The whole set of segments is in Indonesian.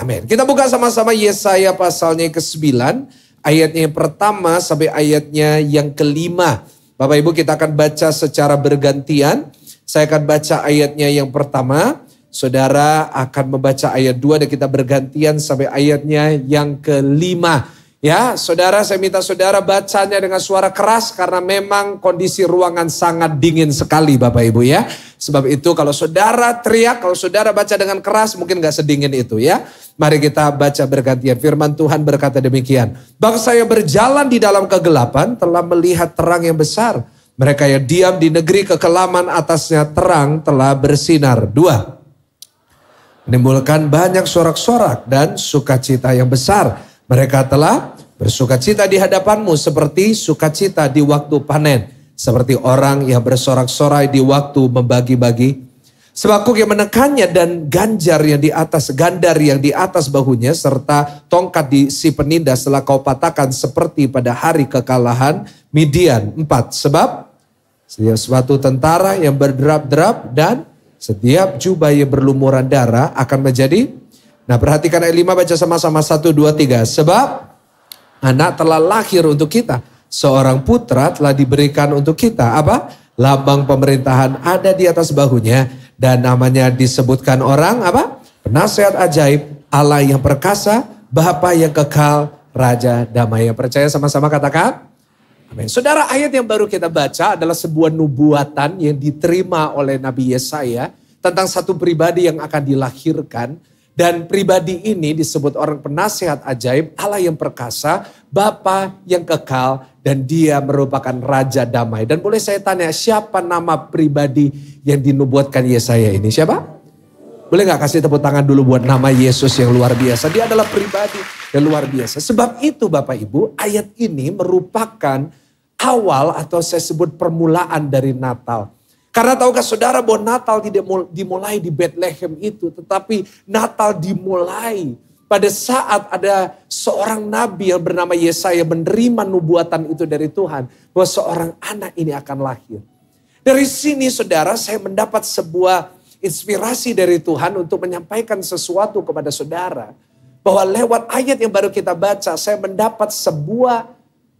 Amin. Kita buka sama-sama Yesaya pasalnya ke-9. Ayatnya yang pertama sampai ayatnya yang ke-5. Bapak Ibu kita akan baca secara bergantian. Saya akan baca ayatnya yang pertama. Saudara akan membaca ayat 2 dan kita bergantian sampai ayatnya yang ke-5. Ya, saudara, saya minta saudara bacanya dengan suara keras karena memang kondisi ruangan sangat dingin sekali Bapak Ibu ya. Sebab itu kalau saudara teriak, kalau saudara baca dengan keras mungkin gak sedingin itu ya. Mari kita baca bergantian. Firman Tuhan berkata demikian. Bangsa yang berjalan di dalam kegelapan telah melihat terang yang besar. Mereka yang diam di negeri kekelaman atasnya terang telah bersinar. 2. Menimbulkan banyak sorak-sorak dan sukacita yang besar. Mereka telah bersukacita di hadapanmu seperti sukacita di waktu panen. Seperti orang yang bersorak-sorai di waktu membagi-bagi. Sebakuk yang menekannya dan gandar yang di atas bahunya. Serta tongkat di si penindas telah kau patahkan seperti pada hari kekalahan Midian. 4. Sebab setiap suatu tentara yang berderap-derap dan setiap jubah yang berlumuran darah akan menjadi. Nah perhatikan ayat 5 baca sama-sama 1, 2, 3. Sebab anak telah lahir untuk kita. Seorang putra telah diberikan untuk kita. Apa? Lambang pemerintahan ada di atas bahunya. Dan namanya disebutkan orang apa? Penasehat ajaib, Allah yang perkasa, Bapa yang kekal, Raja damai. Yang percaya sama-sama katakan. Amin. Saudara, ayat yang baru kita baca adalah sebuah nubuatan yang diterima oleh Nabi Yesaya. Tentang satu pribadi yang akan dilahirkan. Dan pribadi ini disebut orang penasehat ajaib, Allah yang perkasa, Bapa yang kekal, dan dia merupakan Raja damai. Dan boleh saya tanya, siapa nama pribadi yang dinubuatkan Yesaya ini? Siapa? Boleh gak kasih tepuk tangan dulu buat nama Yesus yang luar biasa? Dia adalah pribadi yang luar biasa. Sebab itu Bapak Ibu, ayat ini merupakan awal atau saya sebut permulaan dari Natal. Karena tahukah saudara bahwa Natal tidak dimulai di Bethlehem itu. Tetapi Natal dimulai pada saat ada seorang nabi yang bernama Yesaya menerima nubuatan itu dari Tuhan. Bahwa seorang anak ini akan lahir. Dari sini saudara saya mendapat sebuah inspirasi dari Tuhan untuk menyampaikan sesuatu kepada saudara. Bahwa lewat ayat yang baru kita baca saya mendapat sebuah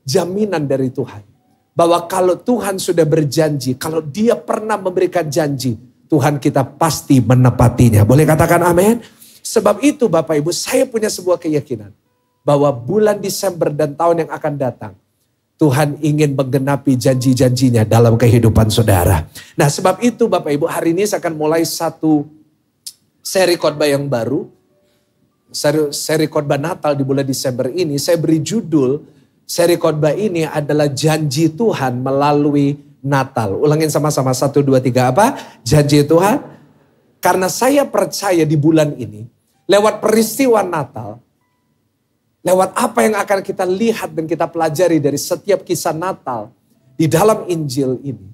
jaminan dari Tuhan. Bahwa kalau Tuhan sudah berjanji, kalau dia pernah memberikan janji, Tuhan kita pasti menepatinya. Boleh katakan amin? Sebab itu Bapak Ibu, saya punya sebuah keyakinan. Bahwa bulan Desember dan tahun yang akan datang, Tuhan ingin menggenapi janji-janjinya dalam kehidupan saudara. Nah sebab itu Bapak Ibu, hari ini saya akan mulai satu seri khotbah yang baru. Seri khotbah Natal di bulan Desember ini, saya beri judul, seri khotbah ini adalah janji Tuhan melalui Natal. Ulangin sama-sama 1, 2, 3 apa? Janji Tuhan. Karena saya percaya di bulan ini, lewat peristiwa Natal, lewat apa yang akan kita lihat dan kita pelajari dari setiap kisah Natal di dalam Injil ini,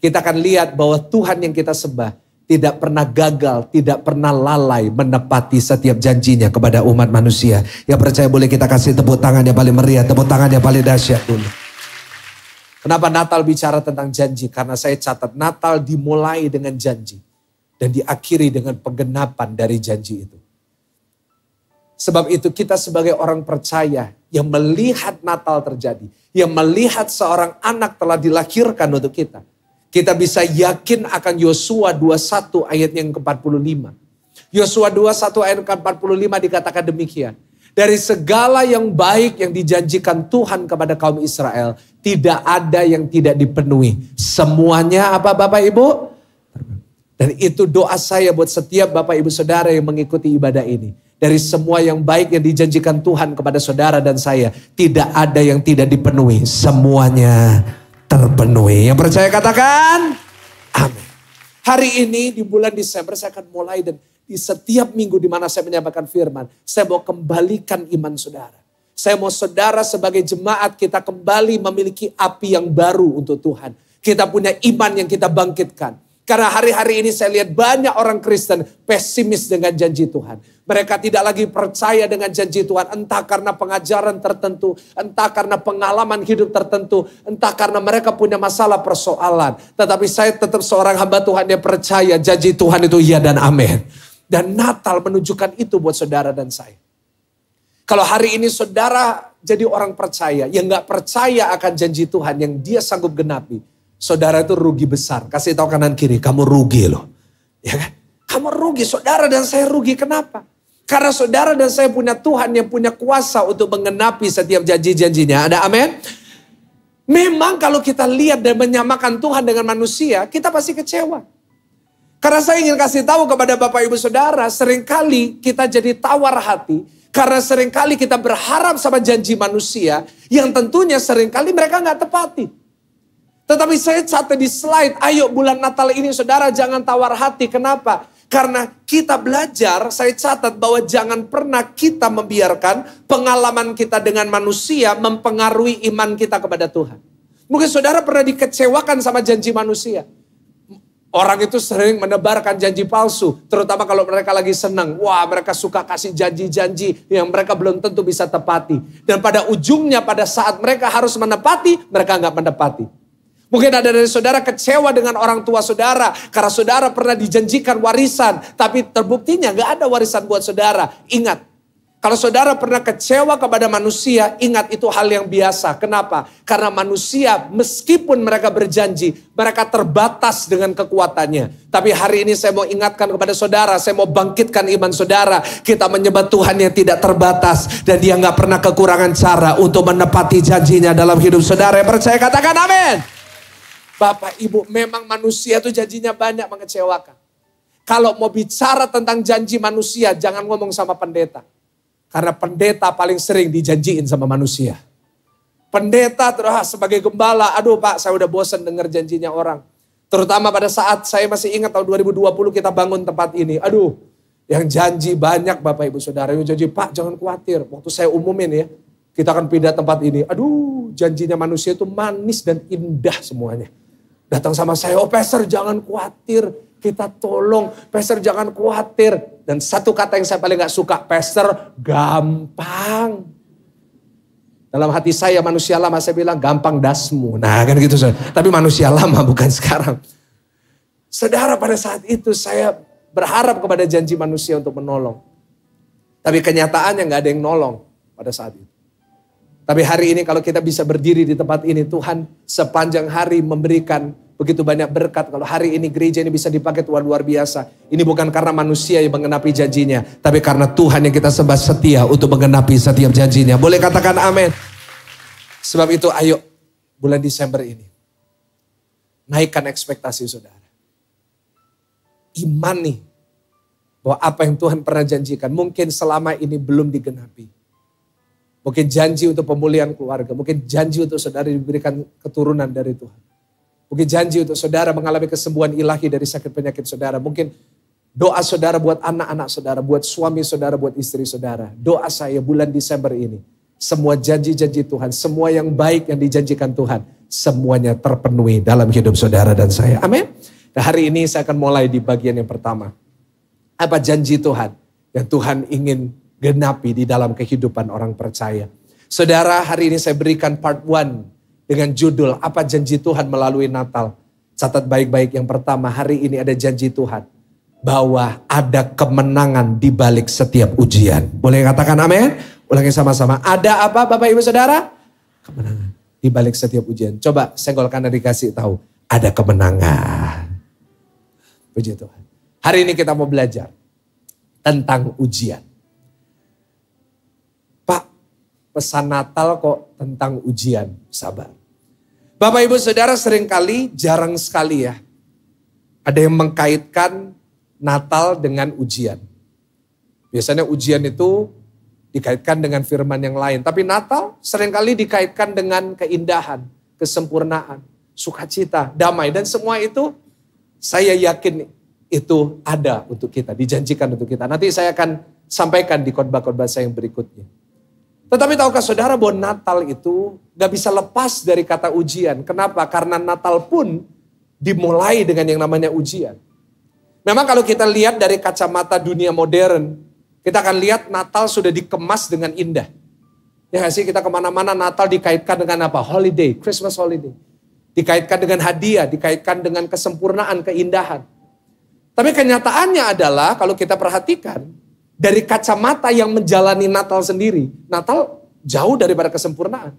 kita akan lihat bahwa Tuhan yang kita sembah tidak pernah gagal, tidak pernah lalai menepati setiap janjinya kepada umat manusia. Yang percaya boleh kita kasih tepuk tangan yang paling meriah, tepuk tangan yang paling dahsyat dulu. Kenapa Natal bicara tentang janji? Karena saya catat Natal dimulai dengan janji. Dan diakhiri dengan penggenapan dari janji itu. Sebab itu kita sebagai orang percaya yang melihat Natal terjadi. Yang melihat seorang anak telah dilahirkan untuk kita. Kita bisa yakin akan Yosua 21 ayat yang ke-45. Yosua 21 ayat ke-45 dikatakan demikian. Dari segala yang baik yang dijanjikan Tuhan kepada kaum Israel, tidak ada yang tidak dipenuhi. Semuanya apa Bapak Ibu? Dan itu doa saya buat setiap Bapak Ibu Saudara yang mengikuti ibadah ini. Dari semua yang baik yang dijanjikan Tuhan kepada saudara dan saya, tidak ada yang tidak dipenuhi. Semuanya terpenuhi. Yang percaya katakan amin. Hari ini di bulan Desember saya akan mulai dan di setiap minggu di mana saya menyampaikan firman, saya mau kembalikan iman saudara. Saya mau saudara sebagai jemaat kita kembali memiliki api yang baru untuk Tuhan. Kita punya iman yang kita bangkitkan. Karena hari-hari ini saya lihat banyak orang Kristen pesimis dengan janji Tuhan. Mereka tidak lagi percaya dengan janji Tuhan. Entah karena pengajaran tertentu. Entah karena pengalaman hidup tertentu. Entah karena mereka punya masalah persoalan. Tetapi saya tetap seorang hamba Tuhan yang percaya janji Tuhan itu iya dan amin. Dan Natal menunjukkan itu buat saudara dan saya. Kalau hari ini saudara jadi orang percaya, yang gak percaya akan janji Tuhan yang dia sanggup genapi, saudara itu rugi besar. Kasih tahu kanan kiri, kamu rugi loh. Ya kan? Kamu rugi, saudara dan saya rugi. Kenapa? Karena saudara dan saya punya Tuhan yang punya kuasa untuk menggenapi setiap janji-janjinya. Ada amin? Memang kalau kita lihat dan menyamakan Tuhan dengan manusia, kita pasti kecewa. Karena saya ingin kasih tahu kepada Bapak Ibu Saudara, seringkali kita jadi tawar hati. Karena seringkali kita berharap sama janji manusia yang tentunya seringkali mereka gak tepati. Tetapi saya catat di slide, ayo bulan Natal ini saudara jangan tawar hati. Kenapa? Karena kita belajar, saya catat bahwa jangan pernah kita membiarkan pengalaman kita dengan manusia mempengaruhi iman kita kepada Tuhan. Mungkin saudara pernah dikecewakan sama janji manusia. Orang itu sering menebarkan janji palsu, terutama kalau mereka lagi senang. Wah, mereka suka kasih janji-janji yang mereka belum tentu bisa tepati. Dan pada ujungnya pada saat mereka harus menepati, mereka nggak menepati. Mungkin ada dari saudara kecewa dengan orang tua saudara, karena saudara pernah dijanjikan warisan, tapi terbuktinya nggak ada warisan buat saudara. Ingat. Kalau saudara pernah kecewa kepada manusia, ingat itu hal yang biasa. Kenapa? Karena manusia meskipun mereka berjanji, mereka terbatas dengan kekuatannya. Tapi hari ini saya mau ingatkan kepada saudara, saya mau bangkitkan iman saudara. Kita menyembah Tuhan yang tidak terbatas. Dan dia gak pernah kekurangan cara untuk menepati janjinya dalam hidup saudara. Yang percaya katakan amin. Bapak Ibu, memang manusia itu janjinya banyak mengecewakan. Kalau mau bicara tentang janji manusia, jangan ngomong sama pendeta. Karena pendeta paling sering dijanjiin sama manusia. Pendeta terus sebagai gembala, aduh Pak saya udah bosan dengar janjinya orang. Terutama pada saat saya masih ingat tahun 2020 kita bangun tempat ini. Aduh yang janji banyak Bapak Ibu Saudara. Yang janji Pak jangan khawatir. Waktu saya umumin ya, kita akan pindah tempat ini. Aduh janjinya manusia itu manis dan indah semuanya. Datang sama saya, oh pastor jangan khawatir. Kita tolong, pastor jangan khawatir. Dan satu kata yang saya paling gak suka, pastor gampang. Dalam hati saya manusia lama saya bilang gampang dasmu. Nah kan gitu saudara. Tapi manusia lama bukan sekarang. Saudara pada saat itu saya berharap kepada janji manusia untuk menolong. Tapi kenyataannya gak ada yang nolong pada saat itu. Tapi hari ini kalau kita bisa berdiri di tempat ini, Tuhan sepanjang hari memberikan begitu banyak berkat. Kalau hari ini gereja ini bisa dipakai Tuhan luar biasa. Ini bukan karena manusia yang menggenapi janjinya. Tapi karena Tuhan yang kita sembah setia untuk menggenapi setiap janjinya. Boleh katakan amin. Sebab itu ayo bulan Desember ini. Naikkan ekspektasi saudara. Imani bahwa apa yang Tuhan pernah janjikan mungkin selama ini belum digenapi. Mungkin janji untuk pemulihan keluarga. Mungkin janji untuk saudara diberikan keturunan dari Tuhan. Mungkin janji untuk saudara mengalami kesembuhan ilahi dari sakit penyakit saudara. Mungkin doa saudara buat anak-anak saudara, buat suami saudara, buat istri saudara. Doa saya bulan Desember ini. Semua janji-janji Tuhan, semua yang baik yang dijanjikan Tuhan. Semuanya terpenuhi dalam hidup saudara dan saya. Amin. Nah hari ini saya akan mulai di bagian yang pertama. Apa janji Tuhan yang Tuhan ingin genapi di dalam kehidupan orang percaya. Saudara, hari ini saya berikan part 1 dengan judul apa janji Tuhan melalui Natal. Catat baik-baik yang pertama, hari ini ada janji Tuhan bahwa ada kemenangan di balik setiap ujian. Boleh katakan amin? Ulangi sama-sama. Ada apa Bapak Ibu Saudara? Kemenangan di balik setiap ujian. Coba senggol kanan dikasih tahu, ada kemenangan. Puji Tuhan. Hari ini kita mau belajar tentang ujian. Pesan Natal kok tentang ujian, sabar. Bapak Ibu Saudara seringkali, jarang sekali ya. Ada yang mengkaitkan Natal dengan ujian. Biasanya ujian itu dikaitkan dengan firman yang lain. Tapi Natal seringkali dikaitkan dengan keindahan, kesempurnaan, sukacita, damai. Dan semua itu saya yakin itu ada untuk kita, dijanjikan untuk kita. Nanti saya akan sampaikan di khotbah-khotbah saya yang berikutnya. Tetapi tahukah saudara bahwa Natal itu gak bisa lepas dari kata ujian. Kenapa? Karena Natal pun dimulai dengan yang namanya ujian. Memang kalau kita lihat dari kacamata dunia modern, kita akan lihat Natal sudah dikemas dengan indah. Ya gak sih, kita kemana-mana Natal dikaitkan dengan apa? Holiday, Christmas holiday. Dikaitkan dengan hadiah, dikaitkan dengan kesempurnaan, keindahan. Tapi kenyataannya adalah kalau kita perhatikan, dari kacamata yang menjalani Natal sendiri, Natal jauh daripada kesempurnaan.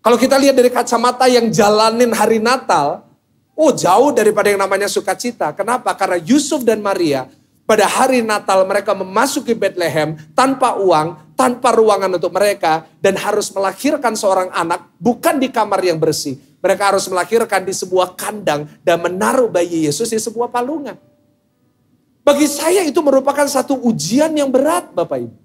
Kalau kita lihat dari kacamata yang jalanin hari Natal, jauh daripada yang namanya sukacita. Kenapa? Karena Yusuf dan Maria pada hari Natal mereka memasuki Bethlehem tanpa uang, tanpa ruangan untuk mereka, dan harus melahirkan seorang anak bukan di kamar yang bersih. Mereka harus melahirkan di sebuah kandang dan menaruh bayi Yesus di sebuah palungan. Bagi saya itu merupakan satu ujian yang berat, Bapak Ibu.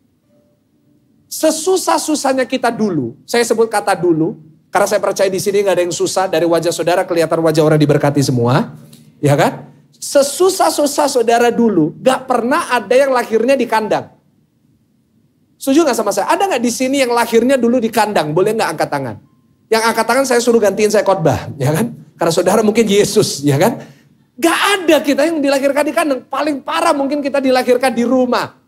Sesusah-susahnya kita dulu, saya sebut kata dulu, karena saya percaya di sini nggak ada yang susah, dari wajah saudara kelihatan wajah orang diberkati semua, ya kan? Sesusah-susah saudara dulu, gak pernah ada yang lahirnya di kandang. Setuju gak sama saya? Ada gak di sini yang lahirnya dulu di kandang? Boleh gak angkat tangan? Yang angkat tangan saya suruh gantiin saya khotbah, ya kan? Karena saudara mungkin Yesus, ya kan? Gak ada kita yang dilahirkan di kandang. Paling parah mungkin kita dilahirkan di rumah.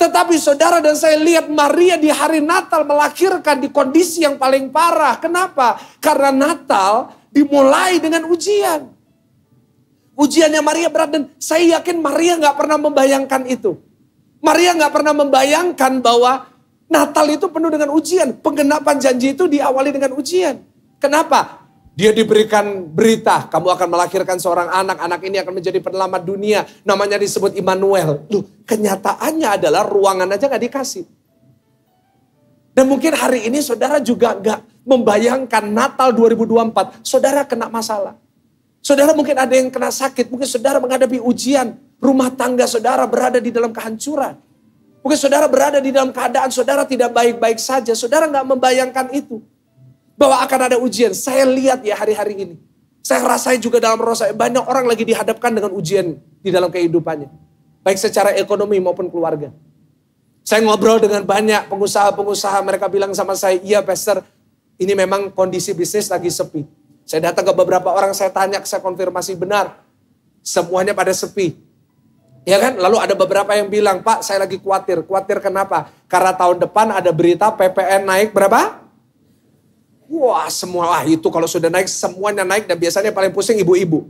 Tetapi saudara dan saya lihat Maria di hari Natal melahirkan di kondisi yang paling parah. Kenapa? Karena Natal dimulai dengan ujian. Ujiannya Maria berat dan saya yakin Maria gak pernah membayangkan itu. Maria gak pernah membayangkan bahwa Natal itu penuh dengan ujian. Penggenapan janji itu diawali dengan ujian. Kenapa? Dia diberikan berita, kamu akan melahirkan seorang anak. Anak ini akan menjadi penyelamat dunia. Namanya disebut Immanuel. Kenyataannya adalah ruangan aja gak dikasih. Dan mungkin hari ini saudara juga gak membayangkan Natal 2024. Saudara kena masalah. Saudara mungkin ada yang kena sakit, mungkin saudara menghadapi ujian, rumah tangga saudara berada di dalam kehancuran. Mungkin saudara berada di dalam keadaan saudara tidak baik-baik saja, saudara gak membayangkan itu. Bahwa akan ada ujian, saya lihat ya hari-hari ini. Saya rasain juga dalam roh saya, banyak orang lagi dihadapkan dengan ujian di dalam kehidupannya. Baik secara ekonomi maupun keluarga. Saya ngobrol dengan banyak pengusaha-pengusaha, mereka bilang sama saya, iya pastor, ini memang kondisi bisnis lagi sepi. Saya datang ke beberapa orang, saya tanya, saya konfirmasi benar. Semuanya pada sepi. Ya kan? Lalu ada beberapa yang bilang, Pak saya lagi khawatir. Khawatir kenapa? Karena tahun depan ada berita PPN naik berapa? Wah semua itu kalau sudah naik semuanya naik dan biasanya paling pusing ibu-ibu.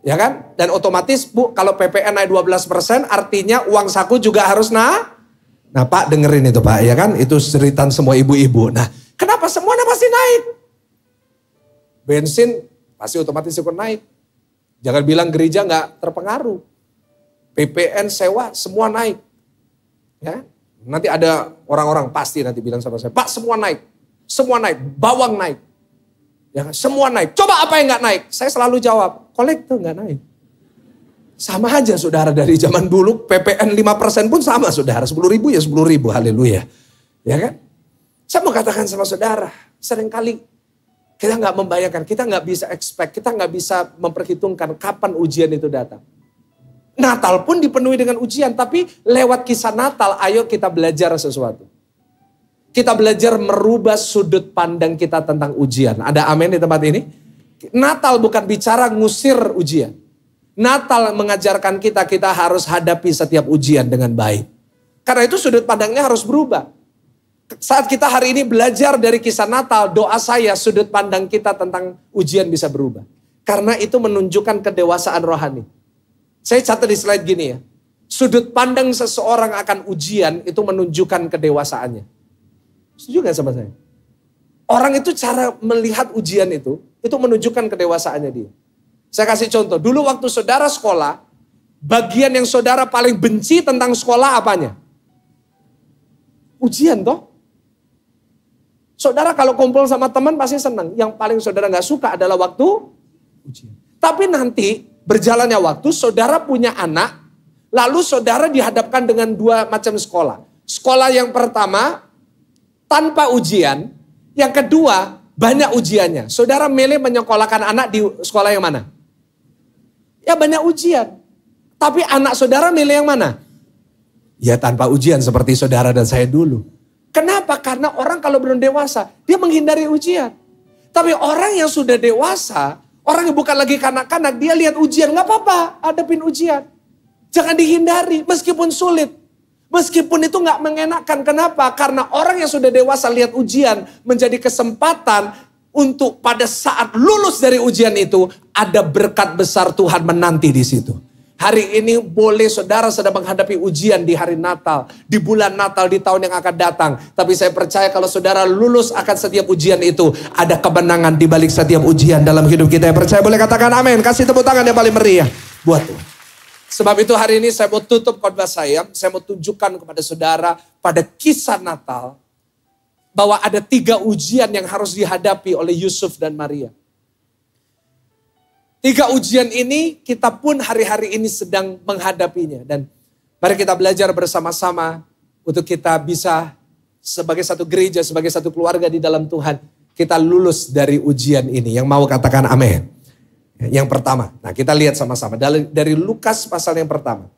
Ya kan? Dan otomatis Bu kalau PPN naik 12% artinya uang saku juga harus Nah Pak dengerin itu Pak ya kan? Itu ceritaan semua ibu-ibu. Nah kenapa semuanya pasti naik? Bensin pasti otomatis ikut naik. Jangan bilang gereja nggak terpengaruh. PPN sewa semua naik. Ya, nanti ada orang-orang pasti nanti bilang sama saya, Pak semua naik. Semua naik, bawang naik. Ya, semua naik. Coba apa yang nggak naik? Saya selalu jawab, kolektor nggak naik. Sama aja saudara dari zaman dulu PPN 5% pun sama saudara. 10.000 ya 10.000, haleluya. Ya kan? Saya mau katakan sama saudara, seringkali kita nggak membayangkan, kita nggak bisa expect, kita nggak bisa memperhitungkan kapan ujian itu datang. Natal pun dipenuhi dengan ujian, tapi lewat kisah Natal, ayo kita belajar sesuatu. Kita belajar merubah sudut pandang kita tentang ujian. Ada amin di tempat ini? Natal bukan bicara ngusir ujian. Natal mengajarkan kita harus hadapi setiap ujian dengan baik. Karena itu sudut pandangnya harus berubah. Saat kita hari ini belajar dari kisah Natal, doa saya sudut pandang kita tentang ujian bisa berubah. Karena itu menunjukkan kedewasaan rohani. Saya catat di slide gini ya. Sudut pandang seseorang akan ujian itu menunjukkan kedewasaannya. Setuju gak sama saya? Orang itu cara melihat ujian itu menunjukkan kedewasaannya dia. Saya kasih contoh, dulu waktu saudara sekolah, bagian yang saudara paling benci tentang sekolah apanya? Ujian toh? Saudara kalau kumpul sama teman pasti senang. Yang paling saudara gak suka adalah waktu ujian. Tapi nanti berjalannya waktu saudara punya anak. Lalu saudara dihadapkan dengan dua macam sekolah. Sekolah yang pertama tanpa ujian. Yang kedua banyak ujiannya. Saudara milih menyekolahkan anak di sekolah yang mana? Ya banyak ujian. Tapi anak saudara milih yang mana? Ya tanpa ujian seperti saudara dan saya dulu. Kenapa? Karena orang kalau belum dewasa, dia menghindari ujian. Tapi orang yang sudah dewasa, orang yang bukan lagi kanak-kanak, dia lihat ujian, gak apa-apa, hadapin ujian. Jangan dihindari, meskipun sulit. Meskipun itu gak mengenakan. Kenapa? Karena orang yang sudah dewasa lihat ujian menjadi kesempatan untuk pada saat lulus dari ujian itu, ada berkat besar Tuhan menanti di situ. Hari ini boleh saudara sedang menghadapi ujian di hari Natal, di bulan Natal, di tahun yang akan datang. Tapi saya percaya kalau saudara lulus akan setiap ujian itu, ada kemenangan di balik setiap ujian dalam hidup kita. Yang percaya boleh katakan amin. Kasih tepuk tangan yang paling meriah buat Tuhan. Sebab itu hari ini saya mau tutup khotbah saya mau tunjukkan kepada saudara pada kisah Natal, bahwa ada 3 ujian yang harus dihadapi oleh Yusuf dan Maria. 3 ujian ini kita pun hari-hari ini sedang menghadapinya. Dan mari kita belajar bersama-sama untuk kita bisa sebagai satu gereja, sebagai satu keluarga di dalam Tuhan, kita lulus dari ujian ini. Yang mau katakan amin. Yang pertama, nah kita lihat sama-sama dari Lukas pasal yang pertama.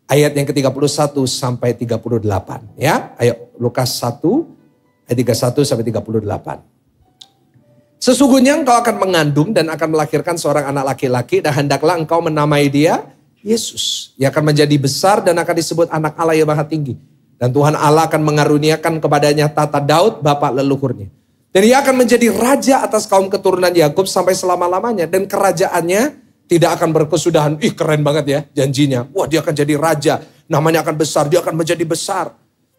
Ayat yang ke-31 sampai 38. Ya, ayo Lukas 1 ayat 31 sampai 38. Sesungguhnya engkau akan mengandung dan akan melahirkan seorang anak laki-laki dan hendaklah engkau menamai dia Yesus. Ia akan menjadi besar dan akan disebut anak Allah yang maha tinggi. Dan Tuhan Allah akan mengaruniakan kepadanya tata Daud bapak leluhurnya. Dan ia akan menjadi raja atas kaum keturunan Yakub sampai selama-lamanya. Dan kerajaannya tidak akan berkesudahan. Ih keren banget ya janjinya. Wah dia akan jadi raja. Namanya akan besar. Dia akan menjadi besar.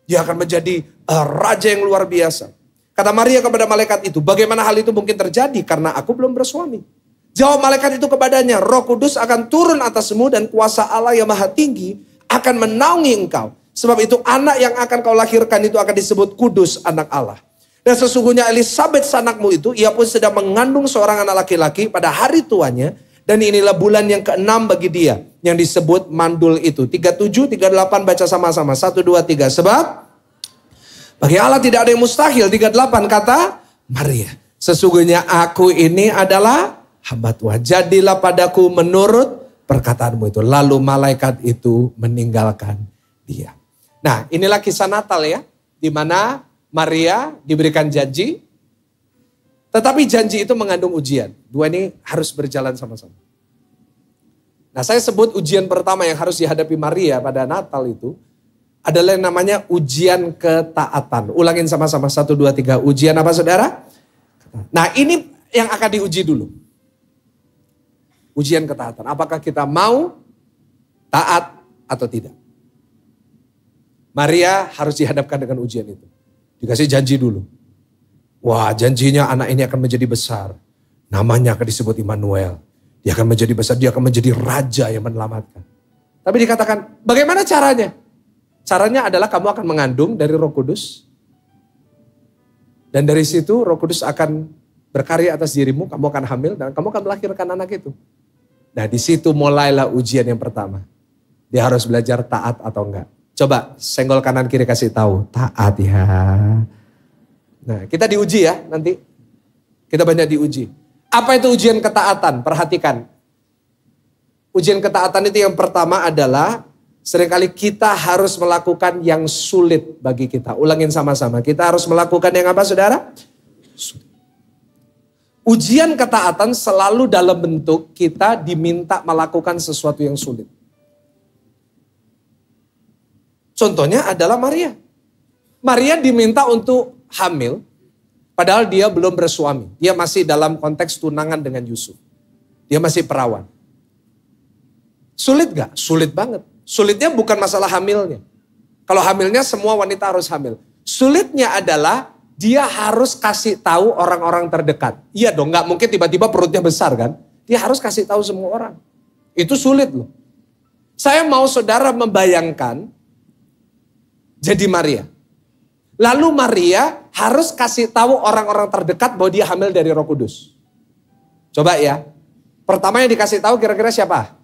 Dia akan menjadi raja yang luar biasa. Kata Maria kepada malaikat itu, bagaimana hal itu mungkin terjadi karena aku belum bersuami. Jawab malaikat itu kepadanya, Roh Kudus akan turun atasmu dan kuasa Allah yang maha tinggi akan menaungi engkau. Sebab itu anak yang akan kau lahirkan itu akan disebut kudus anak Allah. Dan sesungguhnya Elisabet sanakmu itu, ia pun sedang mengandung seorang anak laki-laki pada hari tuanya. Dan inilah bulan yang ke-6 bagi dia yang disebut mandul itu. 37, 38 baca sama-sama. 1, 2, 3. Sebab bagi Allah tidak ada yang mustahil. 38 kata Maria. Sesungguhnya aku ini adalah hamba Tuhan. Jadilah padaku menurut perkataanmu itu. Lalu malaikat itu meninggalkan dia. Nah inilah kisah Natal ya. Di mana Maria diberikan janji. Tetapi janji itu mengandung ujian. 2 ini harus berjalan sama-sama. Nah saya sebut ujian pertama yang harus dihadapi Maria pada Natal itu adalah yang namanya ujian ketaatan. Ulangin sama-sama 1, 2, 3. Ujian apa saudara? Nah ini yang akan diuji dulu. Ujian ketaatan. Apakah kita mau taat atau tidak? Maria harus dihadapkan dengan ujian itu. Dikasih janji dulu. Wah janjinya anak ini akan menjadi besar. Namanya akan disebut Immanuel. Dia akan menjadi besar, dia akan menjadi raja yang menyelamatkan. Tapi dikatakan bagaimana caranya? Caranya adalah kamu akan mengandung dari Roh Kudus. Dan dari situ Roh Kudus akan berkarya atas dirimu, kamu akan hamil dan kamu akan melahirkan anak itu. Nah di situ mulailah ujian yang pertama. Dia harus belajar taat atau enggak. Coba senggol kanan kiri kasih tahu, taat ya. Nah kita diuji ya nanti. Kita banyak diuji. Apa itu ujian ketaatan? Perhatikan. Ujian ketaatan itu yang pertama adalah seringkali kita harus melakukan yang sulit bagi kita. Ulangin sama-sama. Kita harus melakukan yang apa saudara? Sulit. Ujian ketaatan selalu dalam bentuk kita diminta melakukan sesuatu yang sulit. Contohnya adalah Maria. Maria diminta untuk hamil. Padahal dia belum bersuami. Dia masih dalam konteks tunangan dengan Yusuf. Dia masih perawan. Sulit gak? Sulit banget. Sulitnya bukan masalah hamilnya. Kalau hamilnya semua wanita harus hamil. Sulitnya adalah dia harus kasih tahu orang-orang terdekat. Iya dong, gak mungkin tiba-tiba perutnya besar kan. Dia harus kasih tahu semua orang. Itu sulit loh. Saya mau saudara membayangkan jadi Maria. Lalu Maria harus kasih tahu orang-orang terdekat bahwa dia hamil dari Roh Kudus. Coba ya. Pertama yang dikasih tahu kira-kira siapa?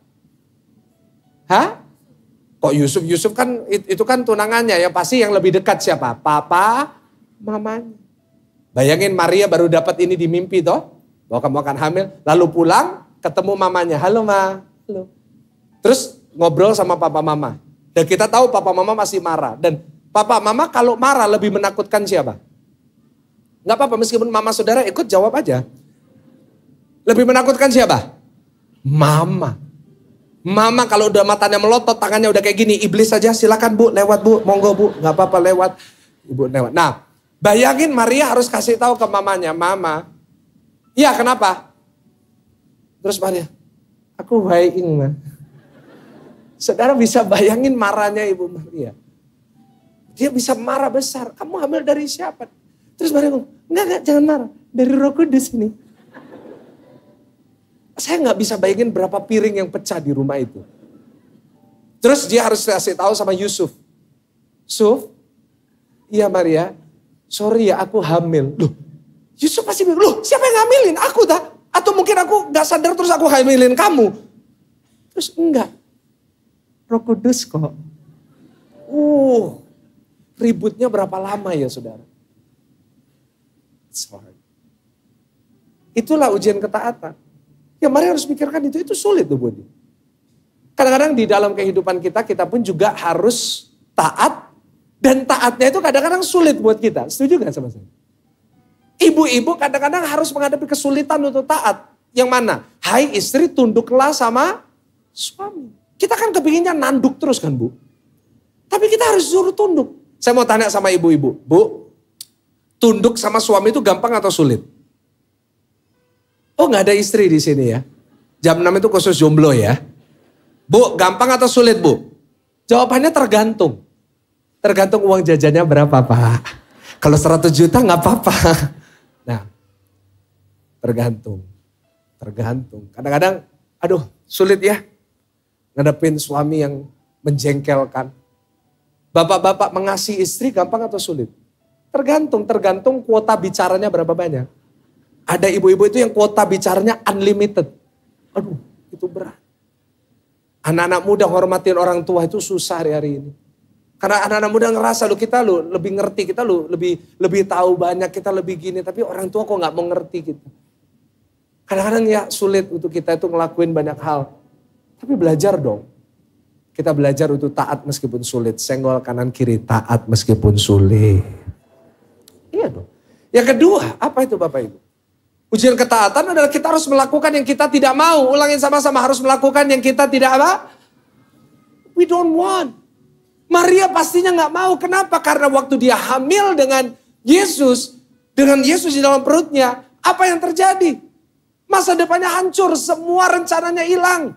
Hah? Kok Yusuf? Yusuf kan itu kan tunangannya ya. Pasti yang lebih dekat siapa? Papa, mamanya. Bayangin Maria baru dapat ini di mimpi toh. Bahwa kamu akan hamil. Lalu pulang ketemu mamanya. Halo ma. Halo. Terus ngobrol sama papa mama. Dan kita tahu papa mama masih marah. Dan papa mama kalau marah lebih menakutkan siapa? Gak apa-apa meskipun mama saudara ikut jawab aja. Lebih menakutkan siapa? Mama. Mama kalau udah matanya melotot, tangannya udah kayak gini. Iblis saja silakan bu, lewat bu, monggo bu. Gak apa-apa lewat. Ibu lewat. Nah bayangin Maria harus kasih tahu ke mamanya. Mama, iya kenapa? Terus Maria, aku baik mah. Saudara bisa bayangin marahnya Ibu Maria. Dia bisa marah besar. Kamu hamil dari siapa? Terus Maria ngomong, enggak, jangan marah. Dari Roh Kudus ini. Saya nggak bisa bayangin berapa piring yang pecah di rumah itu. Terus dia harus kasih tahu sama Yusuf. Yusuf, iya Maria, sorry ya aku hamil. Loh, Yusuf pasti bilang, loh siapa yang ngamilin? Aku tak? Atau mungkin aku gak sadar terus aku hamilin kamu. Terus enggak. Roh Kudus kok. Ributnya berapa lama ya saudara? It's hard. Itulah ujian ketaatan. Ya mari harus pikirkan itu sulit tuh buat dia. Kadang-kadang di dalam kehidupan kita pun juga harus taat. Dan taatnya itu kadang-kadang sulit buat kita. Setuju gak sama saya? Ibu-ibu kadang-kadang harus menghadapi kesulitan untuk taat. Yang mana? Hai istri, tunduklah sama suami. Kita kan kepinginnya nanduk terus kan Bu. Tapi kita harus suruh tunduk. Saya mau tanya sama ibu-ibu. Bu, tunduk sama suami itu gampang atau sulit? Oh gak ada istri di sini ya. Jam 6 itu khusus jomblo ya. Bu, gampang atau sulit Bu? Jawabannya tergantung. Tergantung uang jajannya berapa Pak. Kalau 100 juta gak apa-apa. Nah, tergantung. Kadang-kadang, aduh sulit ya. Ngadepin suami yang menjengkelkan. Bapak-bapak mengasihi istri gampang atau sulit? Tergantung kuota bicaranya berapa banyak. Ada ibu-ibu itu yang kuota bicaranya unlimited. Aduh, itu berat. Anak-anak muda hormatin orang tua itu susah hari ini. Karena anak-anak muda ngerasa kita lebih ngerti, kita lebih tahu banyak, kita lebih gini. Tapi orang tua kok gak mau ngerti kita. Kadang-kadang ya sulit untuk kita itu ngelakuin banyak hal. Tapi belajar dong. Kita belajar untuk taat meskipun sulit. Senggol kanan kiri taat meskipun sulit. Iya dong. Yang kedua, apa itu Bapak Ibu? Ujian ketaatan adalah kita harus melakukan yang kita tidak mau. Ulangin sama-sama, harus melakukan yang kita tidak apa? We don't want. Maria pastinya gak mau. Kenapa? Karena waktu dia hamil dengan Yesus di dalam perutnya, apa yang terjadi? Masa depannya hancur, semua rencananya hilang.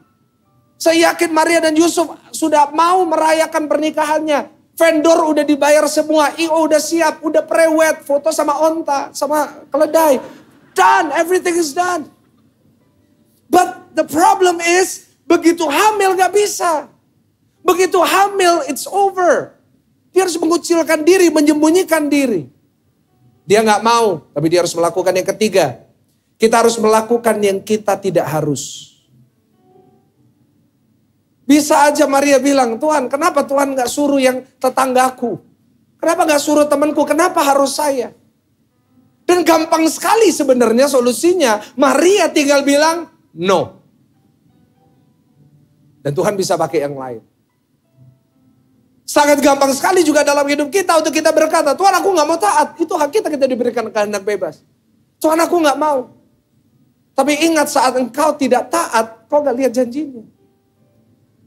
Saya yakin Maria dan Yusuf sudah mau merayakan pernikahannya. Vendor udah dibayar semua, IO udah siap, udah prewed, foto sama onta, sama keledai. Done, everything is done. But the problem is, begitu hamil gak bisa. Begitu hamil, it's over. Dia harus mengucilkan diri, menyembunyikan diri. Dia gak mau, tapi dia harus melakukan yang ketiga. Kita harus melakukan yang kita tidak harus. Bisa aja Maria bilang, Tuhan kenapa Tuhan gak suruh yang tetanggaku? Kenapa gak suruh temanku? Kenapa harus saya? Dan gampang sekali sebenarnya solusinya. Maria tinggal bilang, no. Dan Tuhan bisa pakai yang lain. Sangat gampang sekali juga dalam hidup kita untuk kita berkata, Tuhan aku gak mau taat. Itu hak kita diberikan kehendak bebas. Tuhan aku gak mau. Tapi ingat saat engkau tidak taat, kau gak lihat janjinya.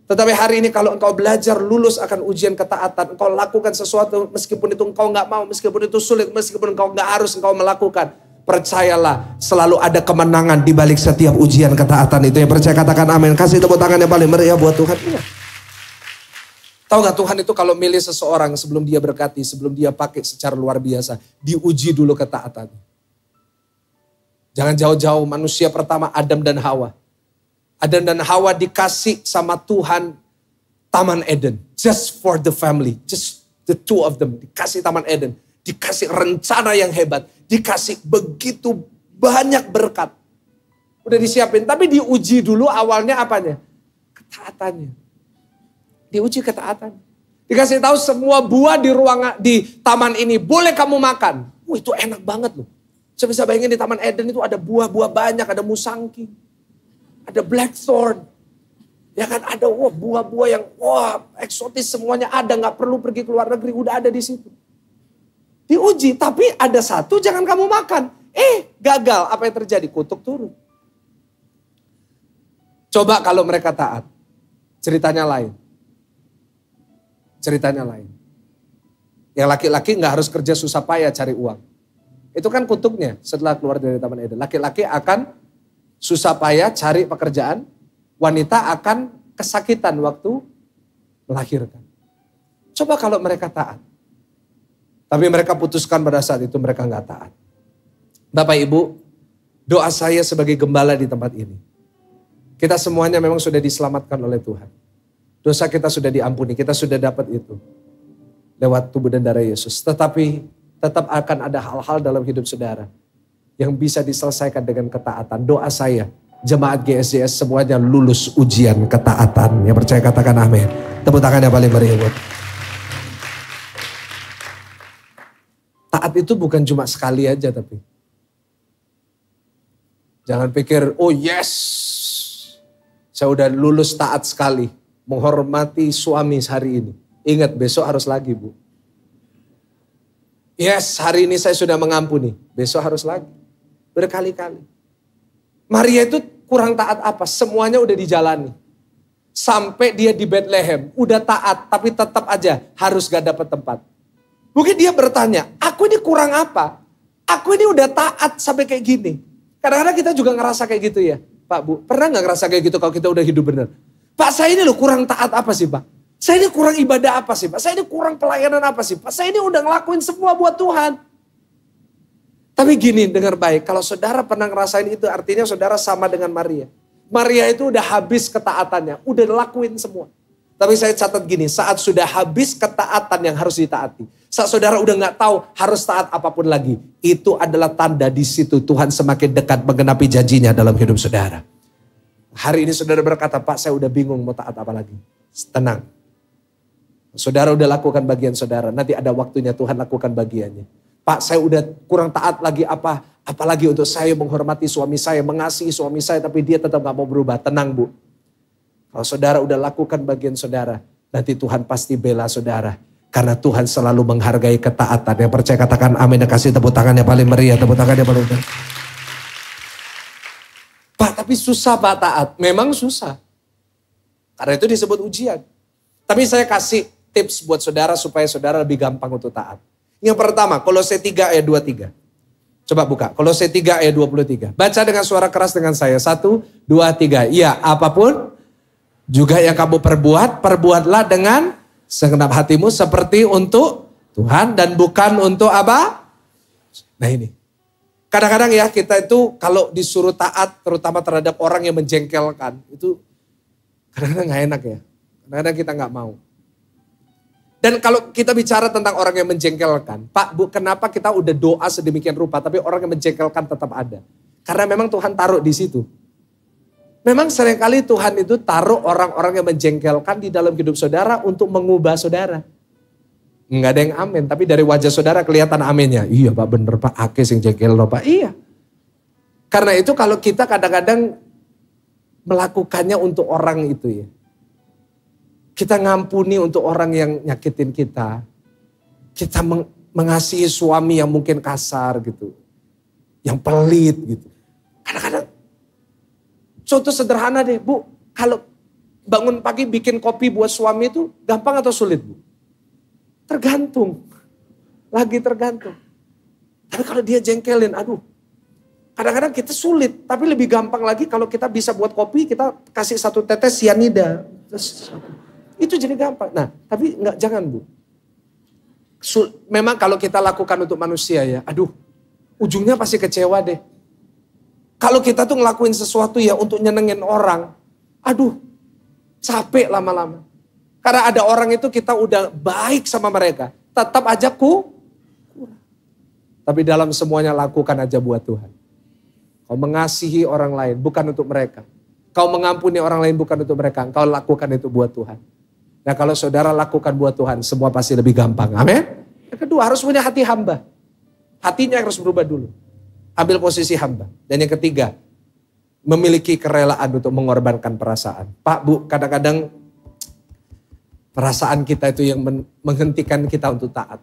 Tetapi hari ini kalau engkau belajar lulus akan ujian ketaatan, engkau lakukan sesuatu meskipun itu engkau gak mau, meskipun itu sulit, meskipun engkau gak harus engkau melakukan. Percayalah selalu ada kemenangan di balik setiap ujian ketaatan itu. Yang percaya katakan amin. Kasih tepuk tangan yang paling meriah buat Tuhan. Iya. Tahu gak Tuhan itu kalau milih seseorang sebelum dia berkati, sebelum dia pakai secara luar biasa, diuji dulu ketaatannya. Jangan jauh-jauh, manusia pertama Adam dan Hawa. Adam dan Hawa dikasih sama Tuhan Taman Eden. Just for the family. Just the two of them. Dikasih Taman Eden. Dikasih rencana yang hebat. Dikasih begitu banyak berkat. Udah disiapin. Tapi diuji dulu awalnya apanya? Ketaatannya. Diuji ketaatan. Dikasih tahu semua buah di taman ini boleh kamu makan. Itu enak banget loh. Saya bisa bayangin di Taman Eden itu ada buah-buah banyak. Ada musangking. Ada blackthorn. Ya kan ada buah-buah yang eksotis semuanya ada. Gak perlu pergi ke luar negeri, udah ada di situ. Diuji, tapi ada satu jangan kamu makan. Gagal, apa yang terjadi? Kutuk turun. Coba kalau mereka taat. Ceritanya lain. Yang laki-laki gak harus kerja susah payah cari uang. Itu kan kutuknya setelah keluar dari Taman Eden. Laki-laki akan susah payah cari pekerjaan, wanita akan kesakitan waktu melahirkan. Coba kalau mereka taat. Tapi mereka putuskan pada saat itu mereka nggak taat. Bapak Ibu, doa saya sebagai gembala di tempat ini. Kita semuanya memang sudah diselamatkan oleh Tuhan. Dosa kita sudah diampuni, kita sudah dapat itu. Lewat tubuh dan darah Yesus. Tetapi tetap akan ada hal-hal dalam hidup saudara yang bisa diselesaikan dengan ketaatan. Doa saya, jemaat GSJS semuanya lulus ujian ketaatan. Yang percaya katakan amin. Tepuk tangan yang paling meriah buat. Taat itu bukan cuma sekali aja tapi. Jangan pikir, oh yes, saya udah lulus taat sekali. Menghormati suami hari ini. Ingat besok harus lagi Bu. Yes, hari ini saya sudah mengampuni. Besok harus lagi. Berkali-kali. Maria itu kurang taat apa? Semuanya udah dijalani. Sampai dia di Bethlehem. Udah taat tapi tetap aja harus gak dapat tempat. Mungkin dia bertanya, aku ini kurang apa? Aku ini udah taat sampai kayak gini. Kadang-kadang kita juga ngerasa kayak gitu ya. Pak Bu, pernah gak ngerasa kayak gitu kalau kita udah hidup bener? Pak saya ini loh kurang taat apa sih Pak? Saya ini kurang ibadah apa sih Pak? Saya ini kurang pelayanan apa sih Pak? Saya ini udah ngelakuin semua buat Tuhan. Tapi gini, dengar baik. Kalau saudara pernah ngerasain itu artinya saudara sama dengan Maria. Maria itu udah habis ketaatannya. Udah lakuin semua. Tapi saya catat gini, saat sudah habis ketaatan yang harus ditaati. Saat saudara udah gak tahu harus taat apapun lagi. Itu adalah tanda di situ Tuhan semakin dekat menggenapi janjinya dalam hidup saudara. Hari ini saudara berkata, Pak saya udah bingung mau taat apa lagi. Tenang. Saudara udah lakukan bagian saudara. Nanti ada waktunya Tuhan lakukan bagiannya. Pak saya udah kurang taat lagi apa. Apalagi untuk saya menghormati suami saya, mengasihi suami saya. Tapi dia tetap gak mau berubah. Tenang Bu. Kalau saudara udah lakukan bagian saudara, nanti Tuhan pasti bela saudara. Karena Tuhan selalu menghargai ketaatan. Yang percaya katakan amin dan kasih tepuk tangan yang paling meriah. Tepuk tangan yang paling meriah. Pak tapi susah Pak taat. Memang susah. Karena itu disebut ujian. Tapi saya kasih tips buat saudara supaya saudara lebih gampang untuk taat. Yang pertama, Kolose 3 ayat 23. Coba buka, Kolose 3 ayat 23. Baca dengan suara keras dengan saya. 1, 2, 3. Iya, apapun juga yang kamu perbuat, perbuatlah dengan segenap hatimu seperti untuk Tuhan dan bukan untuk apa? Nah ini. Kadang-kadang ya kita itu kalau disuruh taat terutama terhadap orang yang menjengkelkan. Itu kadang-kadang gak enak ya. Kadang-kadang kita gak mau. Dan kalau kita bicara tentang orang yang menjengkelkan. Pak, Bu, kenapa kita udah doa sedemikian rupa tapi orang yang menjengkelkan tetap ada? Karena memang Tuhan taruh di situ. Memang seringkali Tuhan itu taruh orang-orang yang menjengkelkan di dalam hidup saudara untuk mengubah saudara. Enggak ada yang amin, tapi dari wajah saudara kelihatan aminnya. Iya Pak, bener Pak, akis yang jengkel loh Pak. Iya. Karena itu kalau kita kadang-kadang melakukannya untuk orang itu ya. Kita ngampuni untuk orang yang nyakitin kita. Kita mengasihi suami yang mungkin kasar gitu. Yang pelit gitu. Kadang-kadang contoh sederhana deh Bu, kalau bangun pagi bikin kopi buat suami itu gampang atau sulit Bu? Tergantung, lagi tergantung. Tapi kalau dia jengkelin, aduh. Kadang-kadang kita sulit, tapi lebih gampang lagi kalau kita bisa buat kopi, kita kasih 1 tetes sianida. Itu jadi gampang. Nah, tapi jangan Bu. Memang kalau kita lakukan untuk manusia ya, aduh, ujungnya pasti kecewa deh. Kalau kita tuh ngelakuin sesuatu ya untuk nyenengin orang. Aduh, capek lama-lama. Karena ada orang itu kita udah baik sama mereka. Tetap aja kurang. Tapi dalam semuanya lakukan aja buat Tuhan. Kau mengasihi orang lain bukan untuk mereka. Kau mengampuni orang lain bukan untuk mereka. Kau lakukan itu buat Tuhan. Nah kalau saudara lakukan buat Tuhan semua pasti lebih gampang. Amin. Yang kedua harus punya hati hamba. Hatinya harus berubah dulu. Ambil posisi hamba. Dan yang ketiga, memiliki kerelaan untuk mengorbankan perasaan. Pak, Bu, kadang-kadang perasaan kita itu yang menghentikan kita untuk taat.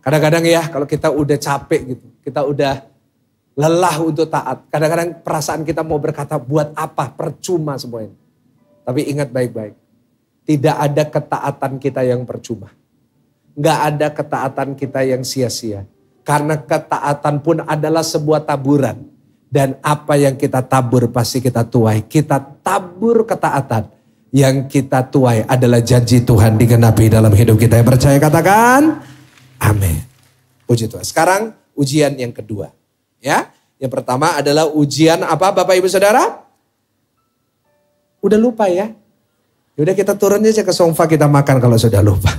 Kadang-kadang ya kalau kita udah capek gitu, kita udah lelah untuk taat. Kadang-kadang perasaan kita mau berkata buat apa, percuma semuanya. Tapi ingat baik-baik, tidak ada ketaatan kita yang percuma. Nggak ada ketaatan kita yang sia-sia. Karena ketaatan pun adalah sebuah taburan. Dan apa yang kita tabur pasti kita tuai. Kita tabur ketaatan. Yang kita tuai adalah janji Tuhan digenapi dalam hidup kita. Yang percaya katakan, amin. Puji Tuhan. Sekarang ujian yang kedua. Ya, yang pertama adalah ujian apa Bapak Ibu Saudara? Udah lupa ya? Yaudah kita turun aja ke sofa kita makan kalau sudah lupa.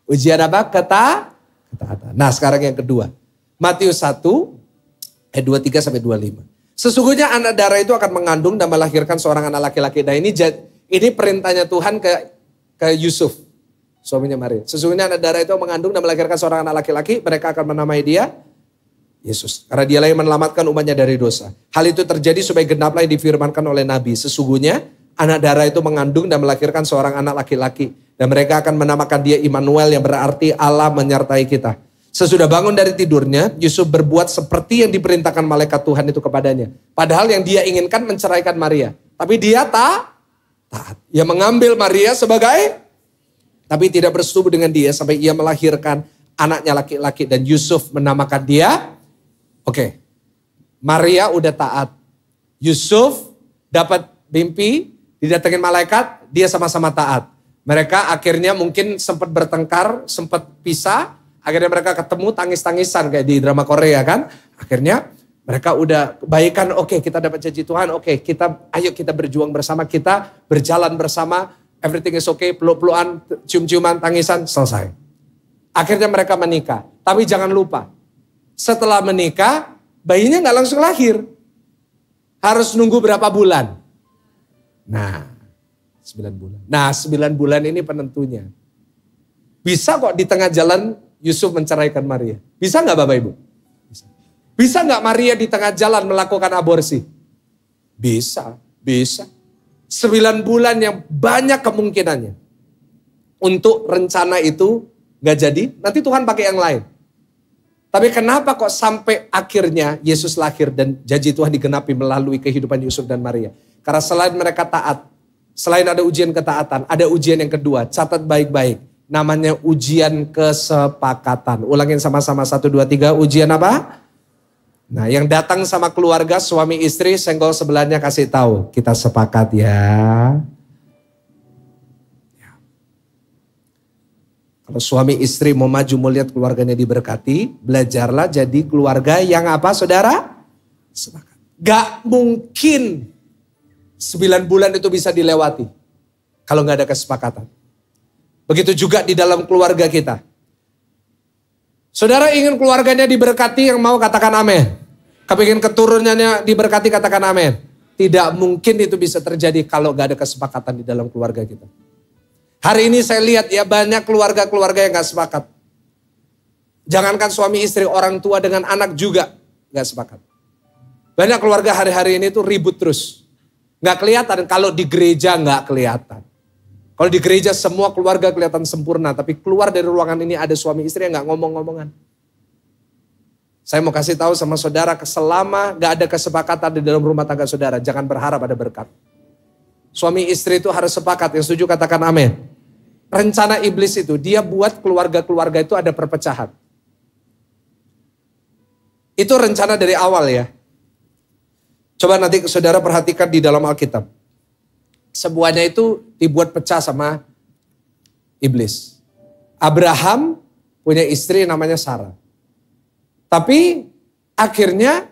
Ujian apa? Ketaatan. Nah sekarang yang kedua. Matius 1 ayat 23 sampai 25. Sesungguhnya anak darah itu akan mengandung dan melahirkan seorang anak laki-laki. Nah ini perintahnya Tuhan ke Yusuf, suaminya Maria. Sesungguhnya anak darah itu mengandung dan melahirkan seorang anak laki-laki. Mereka akan menamai dia Yesus. Karena dialah yang menyelamatkan umatnya dari dosa. Hal itu terjadi supaya genaplah yang difirmankan oleh Nabi. Sesungguhnya anak darah itu mengandung dan melahirkan seorang anak laki-laki. Dan mereka akan menamakan dia Immanuel yang berarti Allah menyertai kita. Sesudah bangun dari tidurnya, Yusuf berbuat seperti yang diperintahkan malaikat Tuhan itu kepadanya. Padahal yang dia inginkan menceraikan Maria. Tapi dia taat. Ia mengambil Maria tapi tidak bersetubuh dengan dia sampai ia melahirkan anaknya laki-laki. Dan Yusuf menamakan dia, Maria udah taat. Yusuf dapat mimpi, didatengin malaikat, dia sama-sama taat. Mereka akhirnya mungkin sempat bertengkar, sempat pisah. Akhirnya mereka ketemu tangis-tangisan kayak di drama Korea kan. Akhirnya mereka udah baikan, kita dapat janji Tuhan, ayo kita berjuang bersama, kita berjalan bersama, everything is okay, peluk-pelukan, cium-ciuman, tangisan, selesai. Akhirnya mereka menikah. Tapi jangan lupa, setelah menikah, bayinya gak langsung lahir. Harus nunggu berapa bulan? Nah, 9 bulan. Nah, 9 bulan ini penentunya. Bisa kok di tengah jalan Yusuf menceraikan Maria. Bisa gak Bapak Ibu? Bisa gak Maria di tengah jalan melakukan aborsi? Bisa. 9 bulan yang banyak kemungkinannya. Untuk rencana itu gak jadi, nanti Tuhan pakai yang lain. Tapi kenapa kok sampai akhirnya Yesus lahir dan janji Tuhan digenapi melalui kehidupan Yusuf dan Maria? Karena selain mereka taat, selain ada ujian ketaatan, ada ujian yang kedua. Catat baik-baik. Namanya ujian kesepakatan. Ulangin sama-sama 1, 2, 3. Ujian apa? Nah yang datang sama keluarga suami istri senggol sebelahnya kasih tahu. Kita sepakat ya. Kalau suami istri mau maju melihat keluarganya diberkati. Belajarlah jadi keluarga yang apa saudara? Sepakat. Gak mungkin 9 bulan itu bisa dilewati. Kalau gak ada kesepakatan. Begitu juga di dalam keluarga kita. Saudara ingin keluarganya diberkati, yang mau katakan amin. Kepingin keturunannya diberkati, katakan amin. Tidak mungkin itu bisa terjadi kalau gak ada kesepakatan di dalam keluarga kita. Hari ini saya lihat ya banyak keluarga-keluarga yang gak sepakat. Jangankan suami istri, orang tua dengan anak juga gak sepakat. Banyak keluarga hari-hari ini tuh ribut terus. Gak kelihatan, kalau di gereja gak kelihatan. Kalau di gereja semua keluarga kelihatan sempurna, tapi keluar dari ruangan ini ada suami istri yang gak ngomong-ngomongan. Saya mau kasih tahu sama saudara, selama gak ada kesepakatan di dalam rumah tangga saudara, jangan berharap ada berkat. Suami istri itu harus sepakat, yang setuju katakan amin. Rencana iblis itu, dia buat keluarga-keluarga itu ada perpecahan. Itu rencana dari awal ya. Coba nanti saudara perhatikan di dalam Alkitab. Semuanya itu dibuat pecah sama iblis. Abraham punya istri namanya Sarah. Tapi akhirnya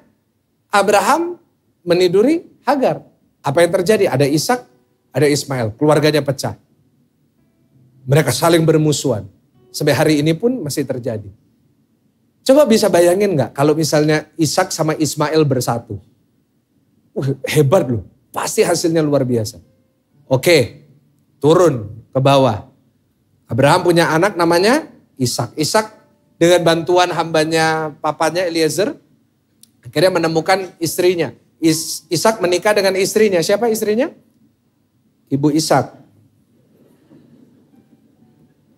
Abraham meniduri Hagar. Apa yang terjadi? Ada Ishak, ada Ismail. Keluarganya pecah. Mereka saling bermusuhan. Sampai hari ini pun masih terjadi. Coba bisa bayangin gak kalau misalnya Ishak sama Ismail bersatu. Hebat loh. Pasti hasilnya luar biasa. Oke, turun ke bawah. Abraham punya anak namanya Ishak. Ishak dengan bantuan hambanya papanya Eliezer, akhirnya menemukan istrinya. Ishak menikah dengan istrinya. Siapa istrinya? Ibu Ishak.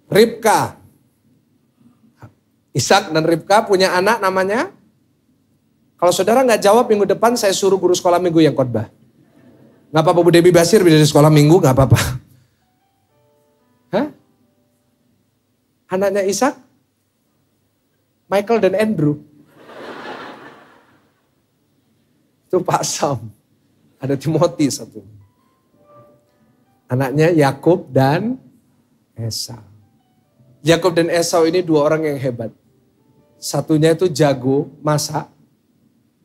Ribka. Ishak dan Ribka punya anak namanya. Kalau saudara nggak jawab minggu depan saya suruh guru sekolah minggu yang khotbah. Gak apa-apa Bu Debbie Basir di sekolah minggu, gak apa-apa. Hah? Anaknya Ishak? Michael dan Andrew. Itu Pak Sam. Ada Timothy satu. Anaknya Yakub dan Esau. Yakub dan Esau ini dua orang yang hebat. Satunya itu jago masak.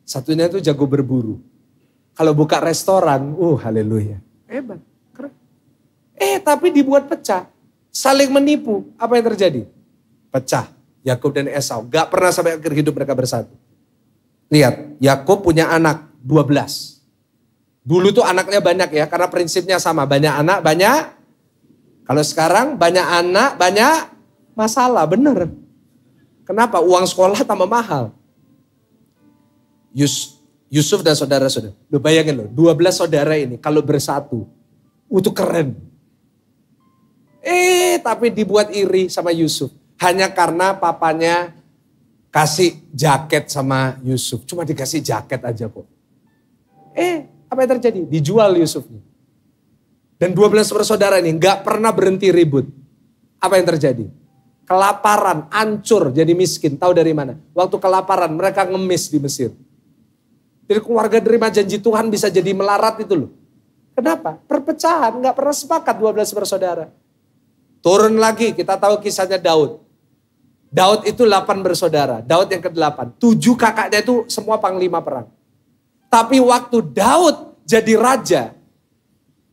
Satunya itu jago berburu. Kalau buka restoran, haleluya. Hebat, keren. Tapi dibuat pecah. Saling menipu. Apa yang terjadi? Pecah. Yakub dan Esau. Gak pernah sampai akhir hidup mereka bersatu. Lihat, Yakub punya anak 12. Dulu tuh anaknya banyak ya, karena prinsipnya sama. Banyak anak, banyak. Kalau sekarang banyak anak, banyak masalah. Bener. Kenapa? Uang sekolah tambah mahal. Yusuf dan saudara-saudara. Lu bayangin loh, 12 saudara ini kalau bersatu. Itu keren. Tapi dibuat iri sama Yusuf. Hanya karena papanya kasih jaket sama Yusuf. Cuma dikasih jaket aja kok. Apa yang terjadi? Dijual Yusufnya. Dan 12 bersaudara ini gak pernah berhenti ribut. Apa yang terjadi? Kelaparan, hancur, jadi miskin. Tahu dari mana? Waktu kelaparan mereka ngemis di Mesir. Jadi keluarga terima janji Tuhan bisa jadi melarat itu loh. Kenapa? Perpecahan, gak pernah sepakat 12 bersaudara. Turun lagi, kita tahu kisahnya Daud. Daud itu 8 bersaudara, Daud yang ke-8. 7 kakaknya itu semua panglima perang. Tapi waktu Daud jadi raja,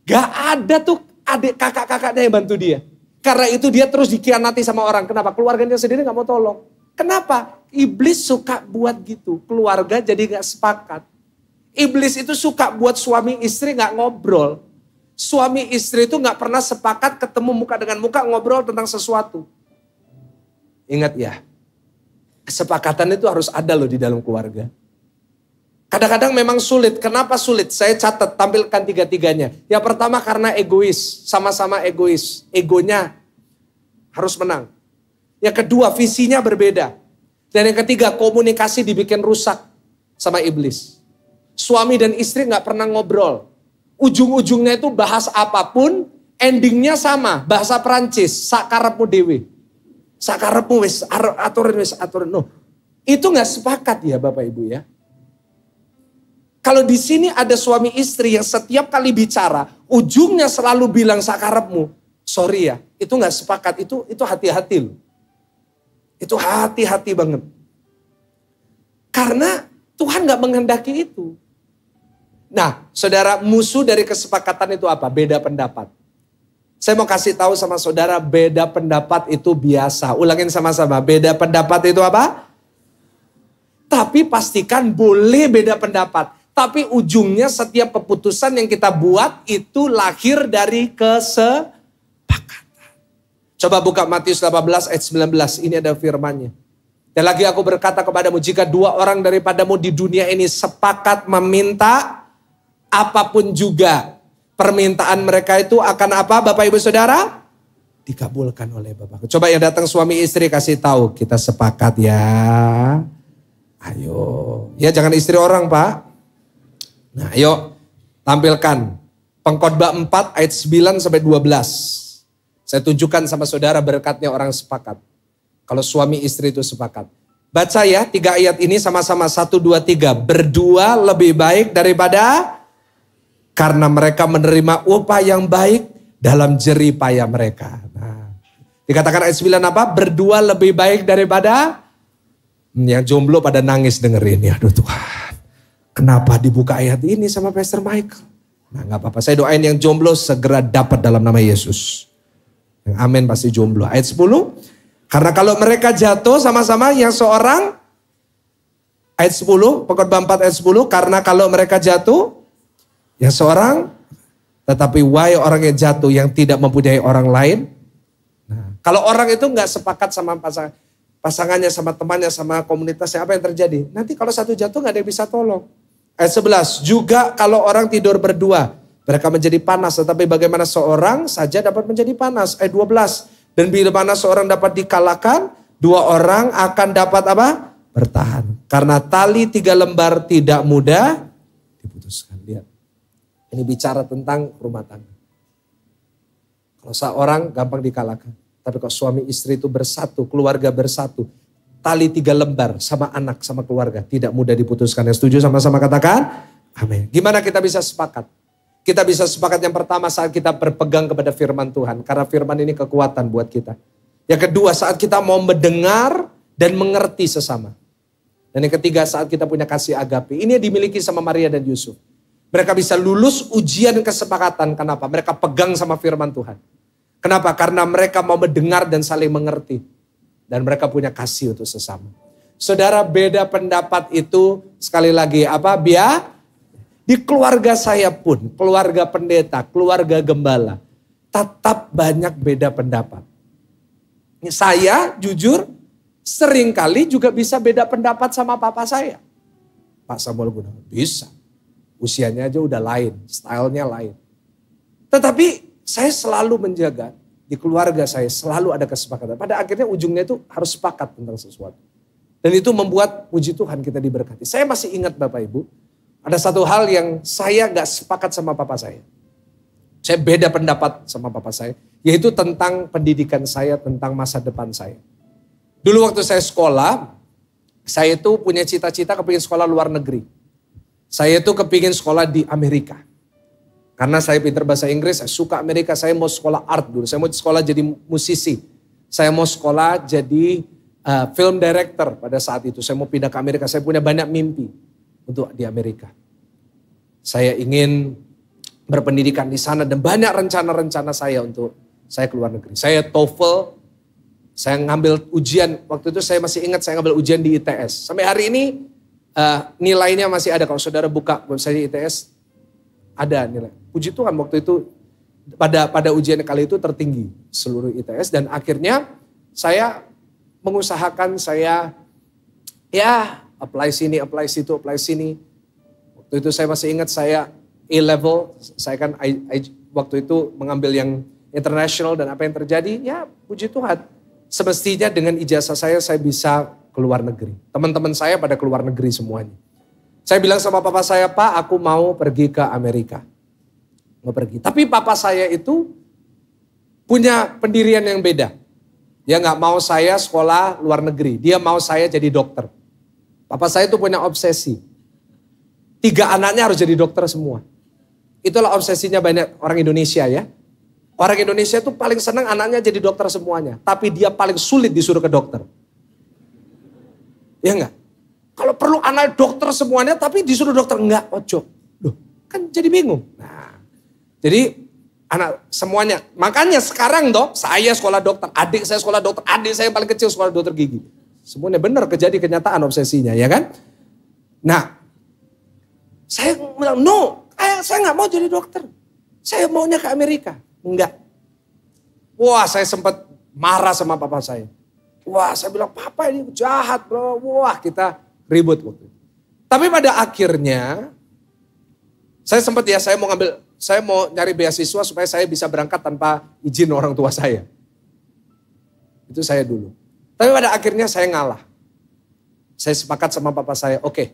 gak ada tuh adik kakak-kakaknya yang bantu dia. Karena itu dia terus dikhianati sama orang. Kenapa? Keluarganya sendiri gak mau tolong. Kenapa? Iblis suka buat gitu. Keluarga jadi gak sepakat. Iblis itu suka buat suami istri gak ngobrol. Suami istri itu gak pernah sepakat ketemu muka dengan muka ngobrol tentang sesuatu. Ingat ya, kesepakatan itu harus ada loh di dalam keluarga. Kadang-kadang memang sulit. Kenapa sulit? Saya catat, tampilkan tiga-tiganya. Yang pertama karena egois, sama-sama egois. Egonya harus menang. Yang kedua, visinya berbeda. Dan yang ketiga, komunikasi dibikin rusak sama iblis. Suami dan istri gak pernah ngobrol. Ujung-ujungnya itu bahas apapun, endingnya sama. Bahasa Perancis, sakarepmu dewe. Sakarepmu wis, aturin. No. Itu gak sepakat ya Bapak Ibu ya. Kalau di sini ada suami istri yang setiap kali bicara, ujungnya selalu bilang sakarepmu. Sorry ya, itu gak sepakat, itu hati-hati loh. Itu hati-hati banget. Karena Tuhan gak menghendaki itu. Nah, saudara, musuh dari kesepakatan itu apa? Beda pendapat. Saya mau kasih tahu sama saudara, beda pendapat itu biasa. Ulangin sama-sama, beda pendapat itu apa? Tapi pastikan boleh beda pendapat. Tapi ujungnya setiap keputusan yang kita buat itu lahir dari kesepakatan. Coba buka Matius 18 ayat 19, ini ada firman-Nya. Dan lagi aku berkata kepadamu, jika 2 orang daripadamu di dunia ini sepakat meminta apapun juga, permintaan mereka itu akan apa Bapak Ibu Saudara? Dikabulkan oleh Bapak. Coba yang datang suami istri kasih tahu, kita sepakat ya. Ayo, ya jangan istri orang Pak. Nah ayo tampilkan Pengkhotbah 4 ayat 9 sampai 12. Saya tunjukkan sama saudara berkatnya orang sepakat. Kalau suami istri itu sepakat. Baca ya 3 ayat ini sama-sama 1, 2, 3. Berdua lebih baik daripada karena mereka menerima upah yang baik dalam jerih payah mereka. Nah, dikatakan ayat 9 apa? Berdua lebih baik daripada yang jomblo pada nangis dengerin. Ya aduh Tuhan. Kenapa dibuka ayat ini sama Pastor Michael? Nah gak apa-apa, saya doain yang jomblo segera dapat dalam nama Yesus. Yang amin pasti jomblo. Ayat 10, karena kalau mereka jatuh sama-sama yang seorang, ayat 10, Pengkhotbah 4 ayat 10, karena kalau mereka jatuh, yang seorang, tetapi wahai orang yang jatuh yang tidak mempunyai orang lain. Nah, kalau orang itu gak sepakat sama pasangannya, sama temannya, sama komunitasnya, apa yang terjadi? Nanti kalau satu jatuh gak ada yang bisa tolong. Ayat 11, juga kalau orang tidur berdua, mereka menjadi panas. Tetapi bagaimana seorang saja dapat menjadi panas. Ayat 12, dan bila mana seorang dapat dikalahkan, 2 orang akan dapat apa? Bertahan. Karena tali 3 lembar tidak mudah diputuskan. Lihat, ini bicara tentang rumah tangga. Kalau seorang gampang dikalahkan. Tapi kalau suami istri itu bersatu, keluarga bersatu, tali 3 lembar sama anak, sama keluarga. Tidak mudah diputuskan. Yang setuju sama-sama katakan, Amin. Gimana kita bisa sepakat? Kita bisa sepakat yang pertama saat kita berpegang kepada firman Tuhan. Karena firman ini kekuatan buat kita. Yang kedua saat kita mau mendengar dan mengerti sesama. Dan yang ketiga saat kita punya kasih agape. Ini yang dimiliki sama Maria dan Yusuf. Mereka bisa lulus ujian kesepakatan. Kenapa? Mereka pegang sama firman Tuhan. Kenapa? Karena mereka mau mendengar dan saling mengerti. Dan mereka punya kasih untuk sesama. Saudara, beda pendapat itu sekali lagi di keluarga saya pun, keluarga pendeta, keluarga gembala, tetap banyak beda pendapat. Saya jujur seringkali juga bisa beda pendapat sama papa saya. Pak Samuel Gunawan, bisa. Usianya aja udah lain, stylenya lain. Tetapi saya selalu menjaga, di keluarga saya selalu ada kesepakatan. Pada akhirnya ujungnya itu harus sepakat tentang sesuatu. Dan itu membuat puji Tuhan kita diberkati. Saya masih ingat Bapak Ibu, ada satu hal yang saya gak sepakat sama papa saya. Saya beda pendapat sama papa saya. Yaitu tentang pendidikan saya, tentang masa depan saya. Dulu waktu saya sekolah, saya itu punya cita-cita kepingin sekolah luar negeri. Saya itu kepingin sekolah di Amerika. Karena saya pintar bahasa Inggris, saya suka Amerika, saya mau sekolah art dulu. Saya mau sekolah jadi musisi. Saya mau sekolah jadi film director pada saat itu. Saya mau pindah ke Amerika, saya punya banyak mimpi untuk di Amerika. Saya ingin berpendidikan di sana dan banyak rencana-rencana saya untuk saya keluar negeri. Saya TOEFL, saya ngambil ujian, waktu itu saya masih ingat saya ngambil ujian di ITS. Sampai hari ini nilainya masih ada, kalau saudara buka website ITS, ada nilai. Puji Tuhan waktu itu pada ujian kali itu tertinggi seluruh ITS dan akhirnya saya mengusahakan saya apply sini, apply situ, apply sini. Waktu itu saya masih ingat saya A-level, saya kan waktu itu mengambil yang international dan apa yang terjadi, ya puji Tuhan. Semestinya dengan ijazah saya bisa keluar negeri. Teman-teman saya pada keluar negeri semuanya. Saya bilang sama papa saya, Pak aku mau pergi ke Amerika. Mau pergi. Tapi papa saya itu punya pendirian yang beda. Dia gak mau saya sekolah luar negeri. Dia mau saya jadi dokter. Papa saya itu punya obsesi. 3 anaknya harus jadi dokter semua. Itulah obsesinya banyak orang Indonesia ya. Orang Indonesia itu paling senang anaknya jadi dokter semuanya. Tapi dia paling sulit disuruh ke dokter. Ya enggak? Kalau perlu anak dokter semuanya tapi disuruh dokter. Enggak, ojo. Loh, kan jadi bingung. Nah, jadi anak semuanya. Makanya sekarang saya sekolah dokter. Adik saya sekolah dokter. Adik saya yang paling kecil sekolah dokter gigi. Semuanya benar kejadi kenyataan obsesinya ya kan. Nah, saya bilang saya nggak mau jadi dokter. Saya maunya ke Amerika. Enggak. Wah saya sempat marah sama papa saya. Wah saya bilang papa ini jahat bro. Wah kita ribut waktu itu. Tapi pada akhirnya saya sempat saya mau nyari beasiswa supaya saya bisa berangkat tanpa izin orang tua saya. Itu saya dulu. Tapi pada akhirnya saya ngalah. Saya sepakat sama papa saya, oke,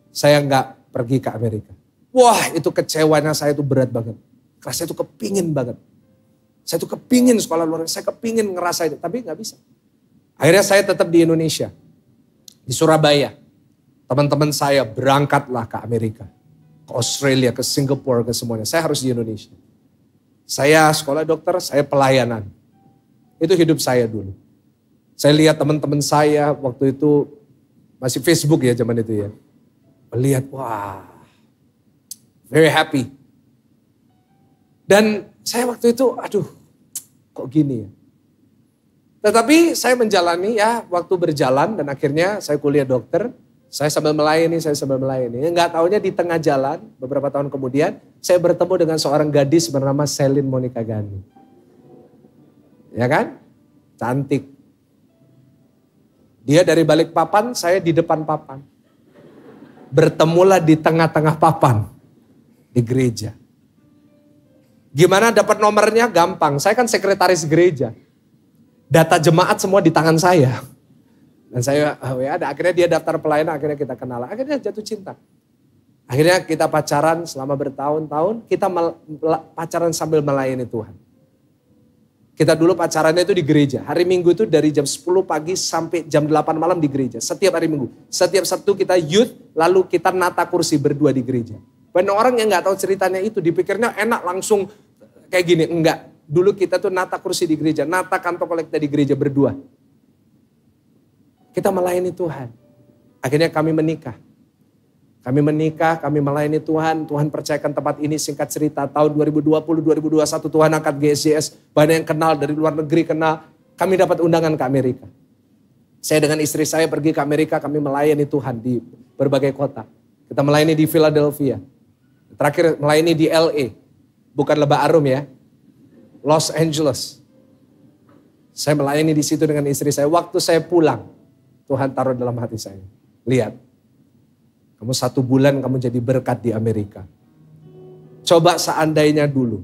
saya nggak pergi ke Amerika. Wah itu kecewanya saya itu berat banget. Karena saya itu kepingin banget. Saya itu kepingin sekolah luar negeri, saya kepingin ngerasain, tapi nggak bisa. Akhirnya saya tetap di Indonesia, di Surabaya. Teman-teman saya berangkatlah ke Amerika, ke Australia, ke Singapura, ke semuanya. Saya harus di Indonesia. Saya sekolah dokter, saya pelayanan. Itu hidup saya dulu. Saya lihat teman-teman saya waktu itu, masih Facebook ya zaman itu ya. Melihat, wah, very happy. Dan saya waktu itu, aduh, kok gini ya. Tetapi saya menjalani ya, waktu berjalan dan akhirnya saya kuliah dokter. Saya sambil melayani. Enggak taunya di tengah jalan, beberapa tahun kemudian, saya bertemu dengan seorang gadis bernama Selin Monica Gani. Ya kan? Cantik. Dia dari balik papan, saya di depan papan. Bertemulah di tengah-tengah papan. Di gereja. Gimana dapat nomornya? Gampang. Saya kan sekretaris gereja. Data jemaat semua di tangan saya. Dan saya, akhirnya dia daftar pelayanan, akhirnya kita kenal. Akhirnya jatuh cinta. Akhirnya kita pacaran selama bertahun-tahun, kita pacaran sambil melayani Tuhan. Kita dulu pacarannya itu di gereja. Hari Minggu itu dari jam 10 pagi sampai jam 8 malam di gereja. Setiap hari Minggu. Setiap Sabtu kita youth, lalu kita nata kursi berdua di gereja. Banyak orang yang gak tahu ceritanya itu, dipikirnya enak langsung kayak gini. Enggak, dulu kita tuh nata kursi di gereja, nata kantong kolekta di gereja berdua. Kita melayani Tuhan. Akhirnya kami menikah. Kami melayani Tuhan. Tuhan percayakan tempat ini, singkat cerita tahun 2020, 2021 Tuhan angkat GSJS. Banyak yang kenal, dari luar negeri kenal. Kami dapat undangan ke Amerika. Saya dengan istri saya pergi ke Amerika, kami melayani Tuhan di berbagai kota. Kita melayani di Philadelphia. Terakhir melayani di LA. Bukan Lembah Arum ya. Los Angeles. Saya melayani di situ dengan istri saya. Waktu saya pulang, Tuhan taruh dalam hati saya. Lihat. Kamu 1 bulan kamu jadi berkat di Amerika. Coba seandainya dulu.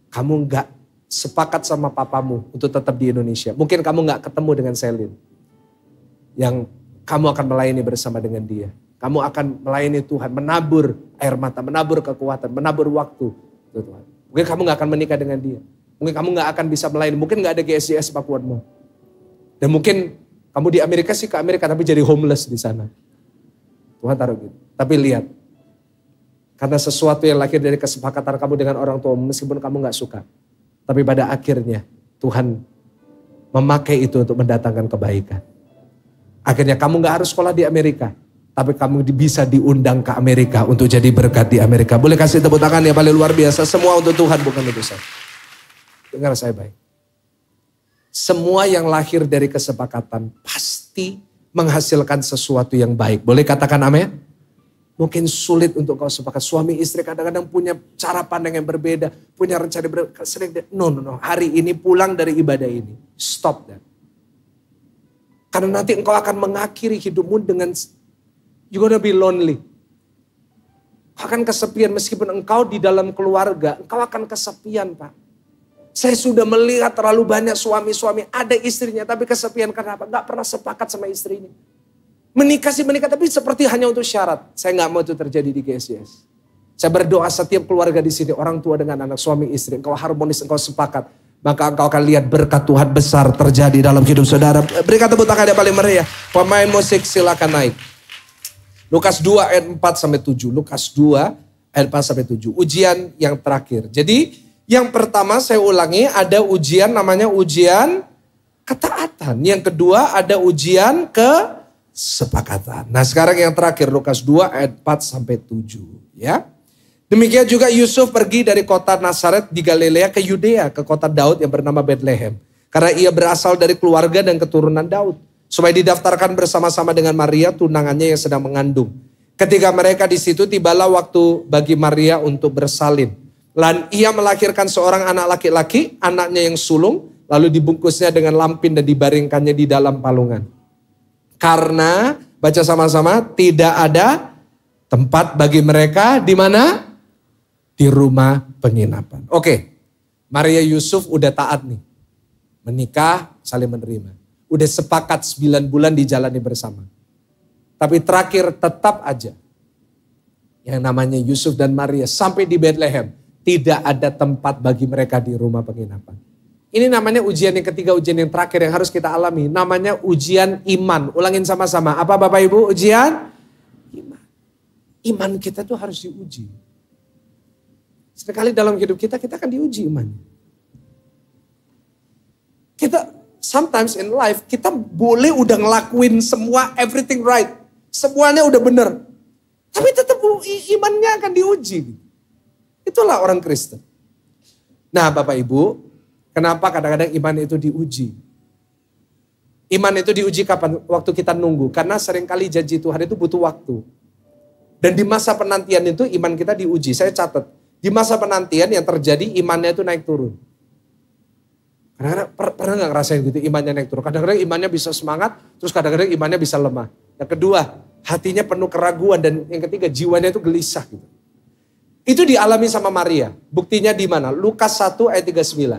Kamu gak sepakat sama papamu untuk tetap di Indonesia. Mungkin kamu gak ketemu dengan Selin. Yang kamu akan melayani bersama dengan dia. Kamu akan melayani Tuhan. Menabur air mata, menabur kekuatan, menabur waktu. Tuhan. Mungkin kamu gak akan menikah dengan dia. Mungkin kamu gak akan bisa melayani. Mungkin gak ada GSJS Pakuanmu. Dan mungkin kamu di Amerika sih ke Amerika tapi jadi homeless di sana. Tuhan taruh gitu. Tapi lihat. Karena sesuatu yang lahir dari kesepakatan kamu dengan orang tua, meskipun kamu gak suka. Tapi pada akhirnya Tuhan memakai itu untuk mendatangkan kebaikan. Akhirnya kamu gak harus sekolah di Amerika. Tapi kamu bisa diundang ke Amerika untuk jadi berkat di Amerika. Boleh kasih tepuk tangan yang paling luar biasa. Semua untuk Tuhan, bukan untuk saya. Dengar saya baik. Semua yang lahir dari kesepakatan pasti menghasilkan sesuatu yang baik. Boleh katakan amin? Mungkin sulit untuk kau sepakat. Suami istri kadang-kadang punya cara pandang yang berbeda. Punya rencana berbeda. No. Hari ini pulang dari ibadah ini. Stop that. Karena nanti engkau akan mengakhiri hidupmu dengan you're gonna be lonely. Kau akan kesepian meskipun engkau di dalam keluarga. Engkau akan kesepian, Pak. Saya sudah melihat terlalu banyak suami-suami ada istrinya tapi kesepian. Kenapa? Gak pernah sepakat sama istrinya. Menikah tapi seperti hanya untuk syarat. Saya gak mau itu terjadi di GSJS. Saya berdoa setiap keluarga di sini, orang tua dengan anak, suami istri, engkau harmonis, engkau sepakat. Maka engkau akan lihat berkat Tuhan besar terjadi dalam hidup saudara. Berikan tepuk tangan yang paling meriah. Pemain musik silakan naik. Lukas 2 ayat 4-7. Lukas 2 ayat 4-7. Ujian yang terakhir. Jadi yang pertama saya ulangi, ada ujian namanya ujian ketaatan. Yang kedua ada ujian kesepakatan. Nah sekarang yang terakhir Lukas 2 ayat 4-7 ya. Demikian juga Yusuf pergi dari kota Nazaret di Galilea ke Yudea, ke kota Daud yang bernama Bethlehem. Karena ia berasal dari keluarga dan keturunan Daud. Supaya didaftarkan bersama-sama dengan Maria tunangannya yang sedang mengandung. Ketika mereka di situ tibalah waktu bagi Maria untuk bersalin. Dan ia melahirkan seorang anak laki-laki, anaknya yang sulung, lalu dibungkusnya dengan lampin dan dibaringkannya di dalam palungan. Karena, baca sama-sama, tidak ada tempat bagi mereka di mana? Di rumah penginapan. Oke, Maria Yusuf udah taat nih. Menikah, saling menerima. Udah sepakat 9 bulan dijalani bersama. Tapi terakhir tetap aja. Yang namanya Yusuf dan Maria sampai di Bethlehem. Tidak ada tempat bagi mereka di rumah penginapan. Ini namanya ujian yang ketiga, ujian yang terakhir yang harus kita alami. Namanya ujian iman. Ulangin sama-sama. Apa Bapak Ibu? Ujian iman. Iman kita tuh harus diuji. Sekali dalam hidup kita akan diuji imannya. Kita sometimes in life kita boleh udah ngelakuin semua everything right. Semuanya udah benar. Tapi tetap imannya akan diuji. Itulah orang Kristen. Nah Bapak Ibu, kenapa kadang-kadang iman itu diuji? Iman itu diuji kapan? Waktu kita nunggu. Karena seringkali janji Tuhan itu butuh waktu. Dan di masa penantian itu iman kita diuji. Saya catat. Di masa penantian yang terjadi imannya itu naik turun. Kadang-kadang pernah gak ngerasain gitu imannya naik turun? Kadang-kadang imannya bisa semangat, terus kadang-kadang imannya bisa lemah. Yang kedua, hatinya penuh keraguan dan yang ketiga jiwanya itu gelisah gitu. Itu dialami sama Maria. Buktinya di mana? Lukas 1 ayat 39.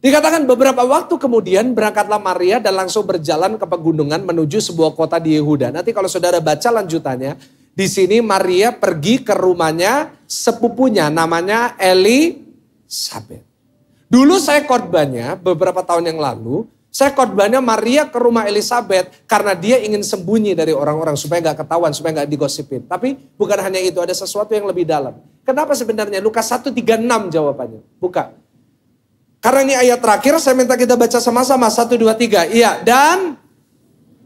Dikatakan beberapa waktu kemudian berangkatlah Maria dan langsung berjalan ke pegunungan menuju sebuah kota di Yehuda. Nanti kalau saudara baca lanjutannya, di sini Maria pergi ke rumahnya sepupunya namanya Elisabet. Dulu saya khotbahnya beberapa tahun yang lalu, Saya khotbahnya Maria ke rumah Elizabeth karena dia ingin sembunyi dari orang-orang supaya gak ketahuan, supaya gak digosipin. Tapi bukan hanya itu, ada sesuatu yang lebih dalam. Kenapa sebenarnya? Lukas 1:36 jawabannya. Buka. Karena ini ayat terakhir, saya minta kita baca sama-sama. 1, 2, 3. Iya, dan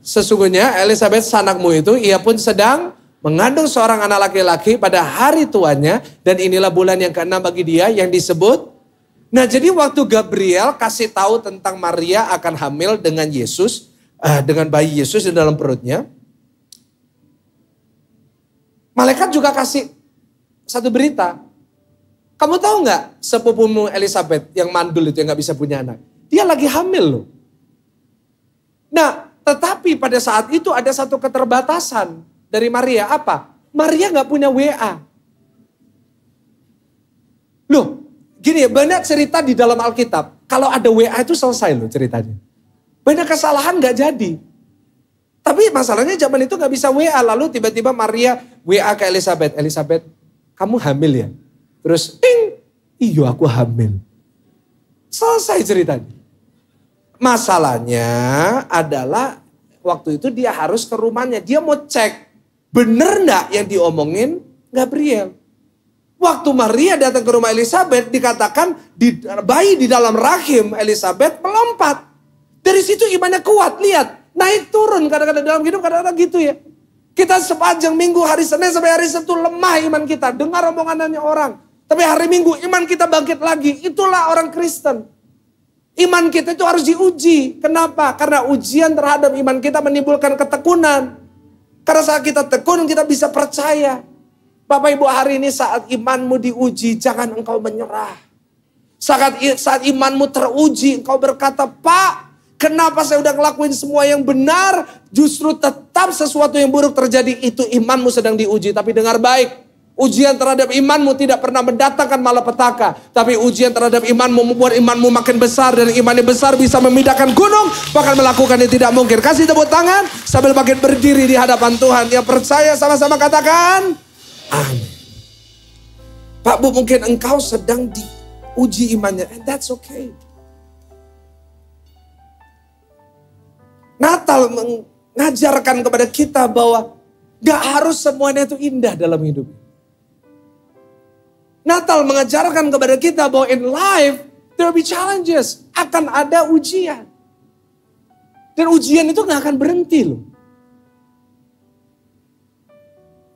sesungguhnya Elizabeth sanakmu itu, ia pun sedang mengandung seorang anak laki-laki pada hari tuanya. Dan inilah bulan yang ke-6 bagi dia yang disebut. Nah, jadi waktu Gabriel kasih tahu tentang Maria akan hamil dengan Yesus, dengan bayi Yesus di dalam perutnya, malaikat juga kasih satu berita. Kamu tahu nggak sepupumu Elizabeth yang mandul itu yang nggak bisa punya anak, dia lagi hamil loh. Nah, tetapi pada saat itu ada satu keterbatasan dari Maria. Apa? Maria nggak punya WA. Loh. Gini ya, banyak cerita di dalam Alkitab. Kalau ada WA itu selesai loh ceritanya. Banyak kesalahan gak jadi. Tapi masalahnya zaman itu gak bisa WA. Lalu tiba-tiba Maria WA ke Elizabeth. Elizabeth, kamu hamil ya? Terus, iya aku hamil. Selesai ceritanya. Masalahnya adalah waktu itu dia harus ke rumahnya. Dia mau cek, bener gak yang diomongin Gabriel? Waktu Maria datang ke rumah Elizabeth dikatakan bayi di dalam rahim Elizabeth melompat. Dari situ imannya kuat, lihat. Naik turun kadang-kadang dalam hidup kadang-kadang gitu ya. Kita sepanjang minggu hari Senin sampai hari Sabtu lemah iman kita. Dengar omongannya orang. Tapi hari Minggu iman kita bangkit lagi. Itulah orang Kristen. Iman kita itu harus diuji. Kenapa? Karena ujian terhadap iman kita menimbulkan ketekunan. Karena saat kita tekun kita bisa percaya. Bapak Ibu, hari ini saat imanmu diuji, jangan engkau menyerah. Saat imanmu teruji, engkau berkata, Pak, kenapa saya udah ngelakuin semua yang benar, justru tetap sesuatu yang buruk terjadi. Itu imanmu sedang diuji. Tapi dengar baik, ujian terhadap imanmu tidak pernah mendatangkan malapetaka. Tapi ujian terhadap imanmu membuat imanmu makin besar. Dan imannya besar bisa memindahkan gunung, bahkan melakukan yang tidak mungkin. Kasih tepuk tangan sambil makin berdiri di hadapan Tuhan. Yang percaya sama-sama katakan, amin. Pak Bu, mungkin engkau sedang diuji imannya. And that's okay. Natal mengajarkan kepada kita bahwa gak harus semuanya itu indah dalam hidup. Natal mengajarkan kepada kita bahwa in life there will be challenges. Akan ada ujian. Dan ujian itu gak akan berhenti loh.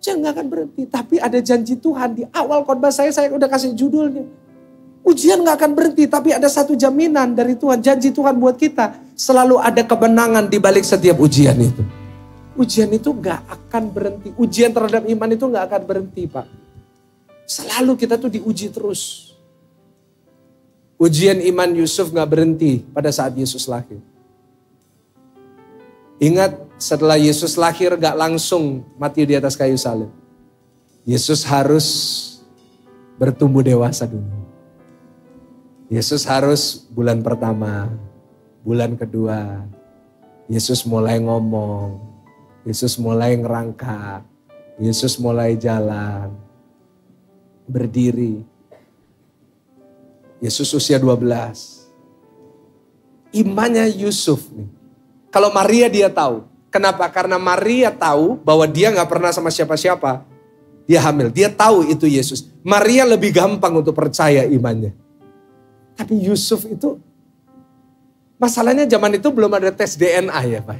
Jangan akan berhenti. Tapi ada janji Tuhan. Di awal khotbah saya udah kasih judulnya. Ujian gak akan berhenti. Tapi ada satu jaminan dari Tuhan. Janji Tuhan buat kita. Selalu ada kemenangan di balik setiap ujian itu. Ujian itu gak akan berhenti. Ujian terhadap iman itu gak akan berhenti, Pak. Selalu kita tuh diuji terus. Ujian iman Yusuf gak berhenti pada saat Yesus lahir. Ingat, setelah Yesus lahir gak langsung mati di atas kayu salib. Yesus harus bertumbuh dewasa dulu. Yesus harus bulan pertama, bulan kedua, Yesus mulai ngomong, Yesus mulai ngerangkak, Yesus mulai jalan, berdiri. Yesus usia 12. Imannya Yusuf nih. Kalau Maria dia tahu. Kenapa? Karena Maria tahu bahwa dia gak pernah sama siapa-siapa. Dia hamil. Dia tahu itu Yesus. Maria lebih gampang untuk percaya imannya. Tapi Yusuf itu, masalahnya zaman itu belum ada tes DNA ya Pak.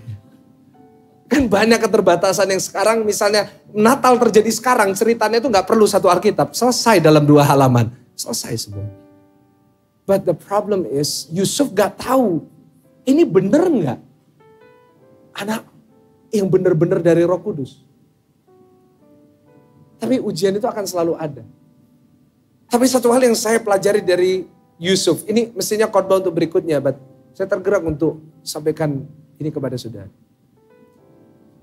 Kan banyak keterbatasan yang sekarang misalnya Natal terjadi sekarang. Ceritanya itu gak perlu satu Alkitab. Selesai dalam 2 halaman. Selesai semua. But the problem is Yusuf gak tahu. Ini bener gak? Anak yang benar-benar dari Roh Kudus. Tapi ujian itu akan selalu ada. Tapi satu hal yang saya pelajari dari Yusuf, ini mestinya khotbah untuk berikutnya, but saya tergerak untuk sampaikan ini kepada saudara.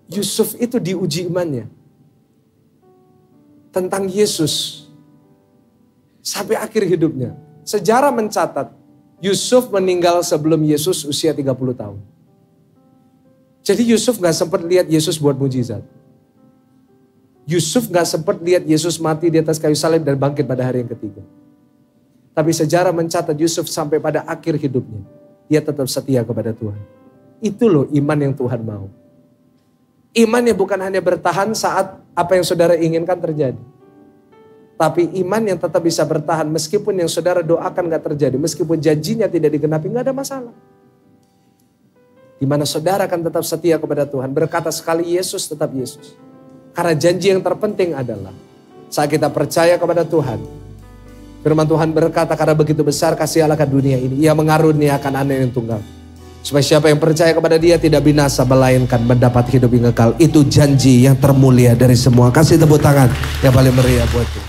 Yusuf itu diuji imannya tentang Yesus sampai akhir hidupnya. Sejarah mencatat Yusuf meninggal sebelum Yesus usia 30 tahun. Jadi Yusuf gak sempat lihat Yesus buat mujizat. Yusuf gak sempat lihat Yesus mati di atas kayu salib dan bangkit pada hari yang ketiga. Tapi sejarah mencatat Yusuf sampai pada akhir hidupnya. dia tetap setia kepada Tuhan. Itu loh iman yang Tuhan mau. Iman yang bukan hanya bertahan saat apa yang saudara inginkan terjadi. Tapi iman yang tetap bisa bertahan meskipun yang saudara doakan gak terjadi. Meskipun janjinya tidak digenapi, gak ada masalah. Di mana saudara akan tetap setia kepada Tuhan. Berkata sekali Yesus tetap Yesus. Karena janji yang terpenting adalah saat kita percaya kepada Tuhan. Firman Tuhan berkata karena begitu besar kasih Allah ke dunia ini. Ia mengaruniakan anak yang tunggal. Supaya siapa yang percaya kepada dia tidak binasa melainkan mendapat hidup yang kekal. Itu janji yang termulia dari semua. Kasih tepuk tangan yang paling meriah buat Tuhan.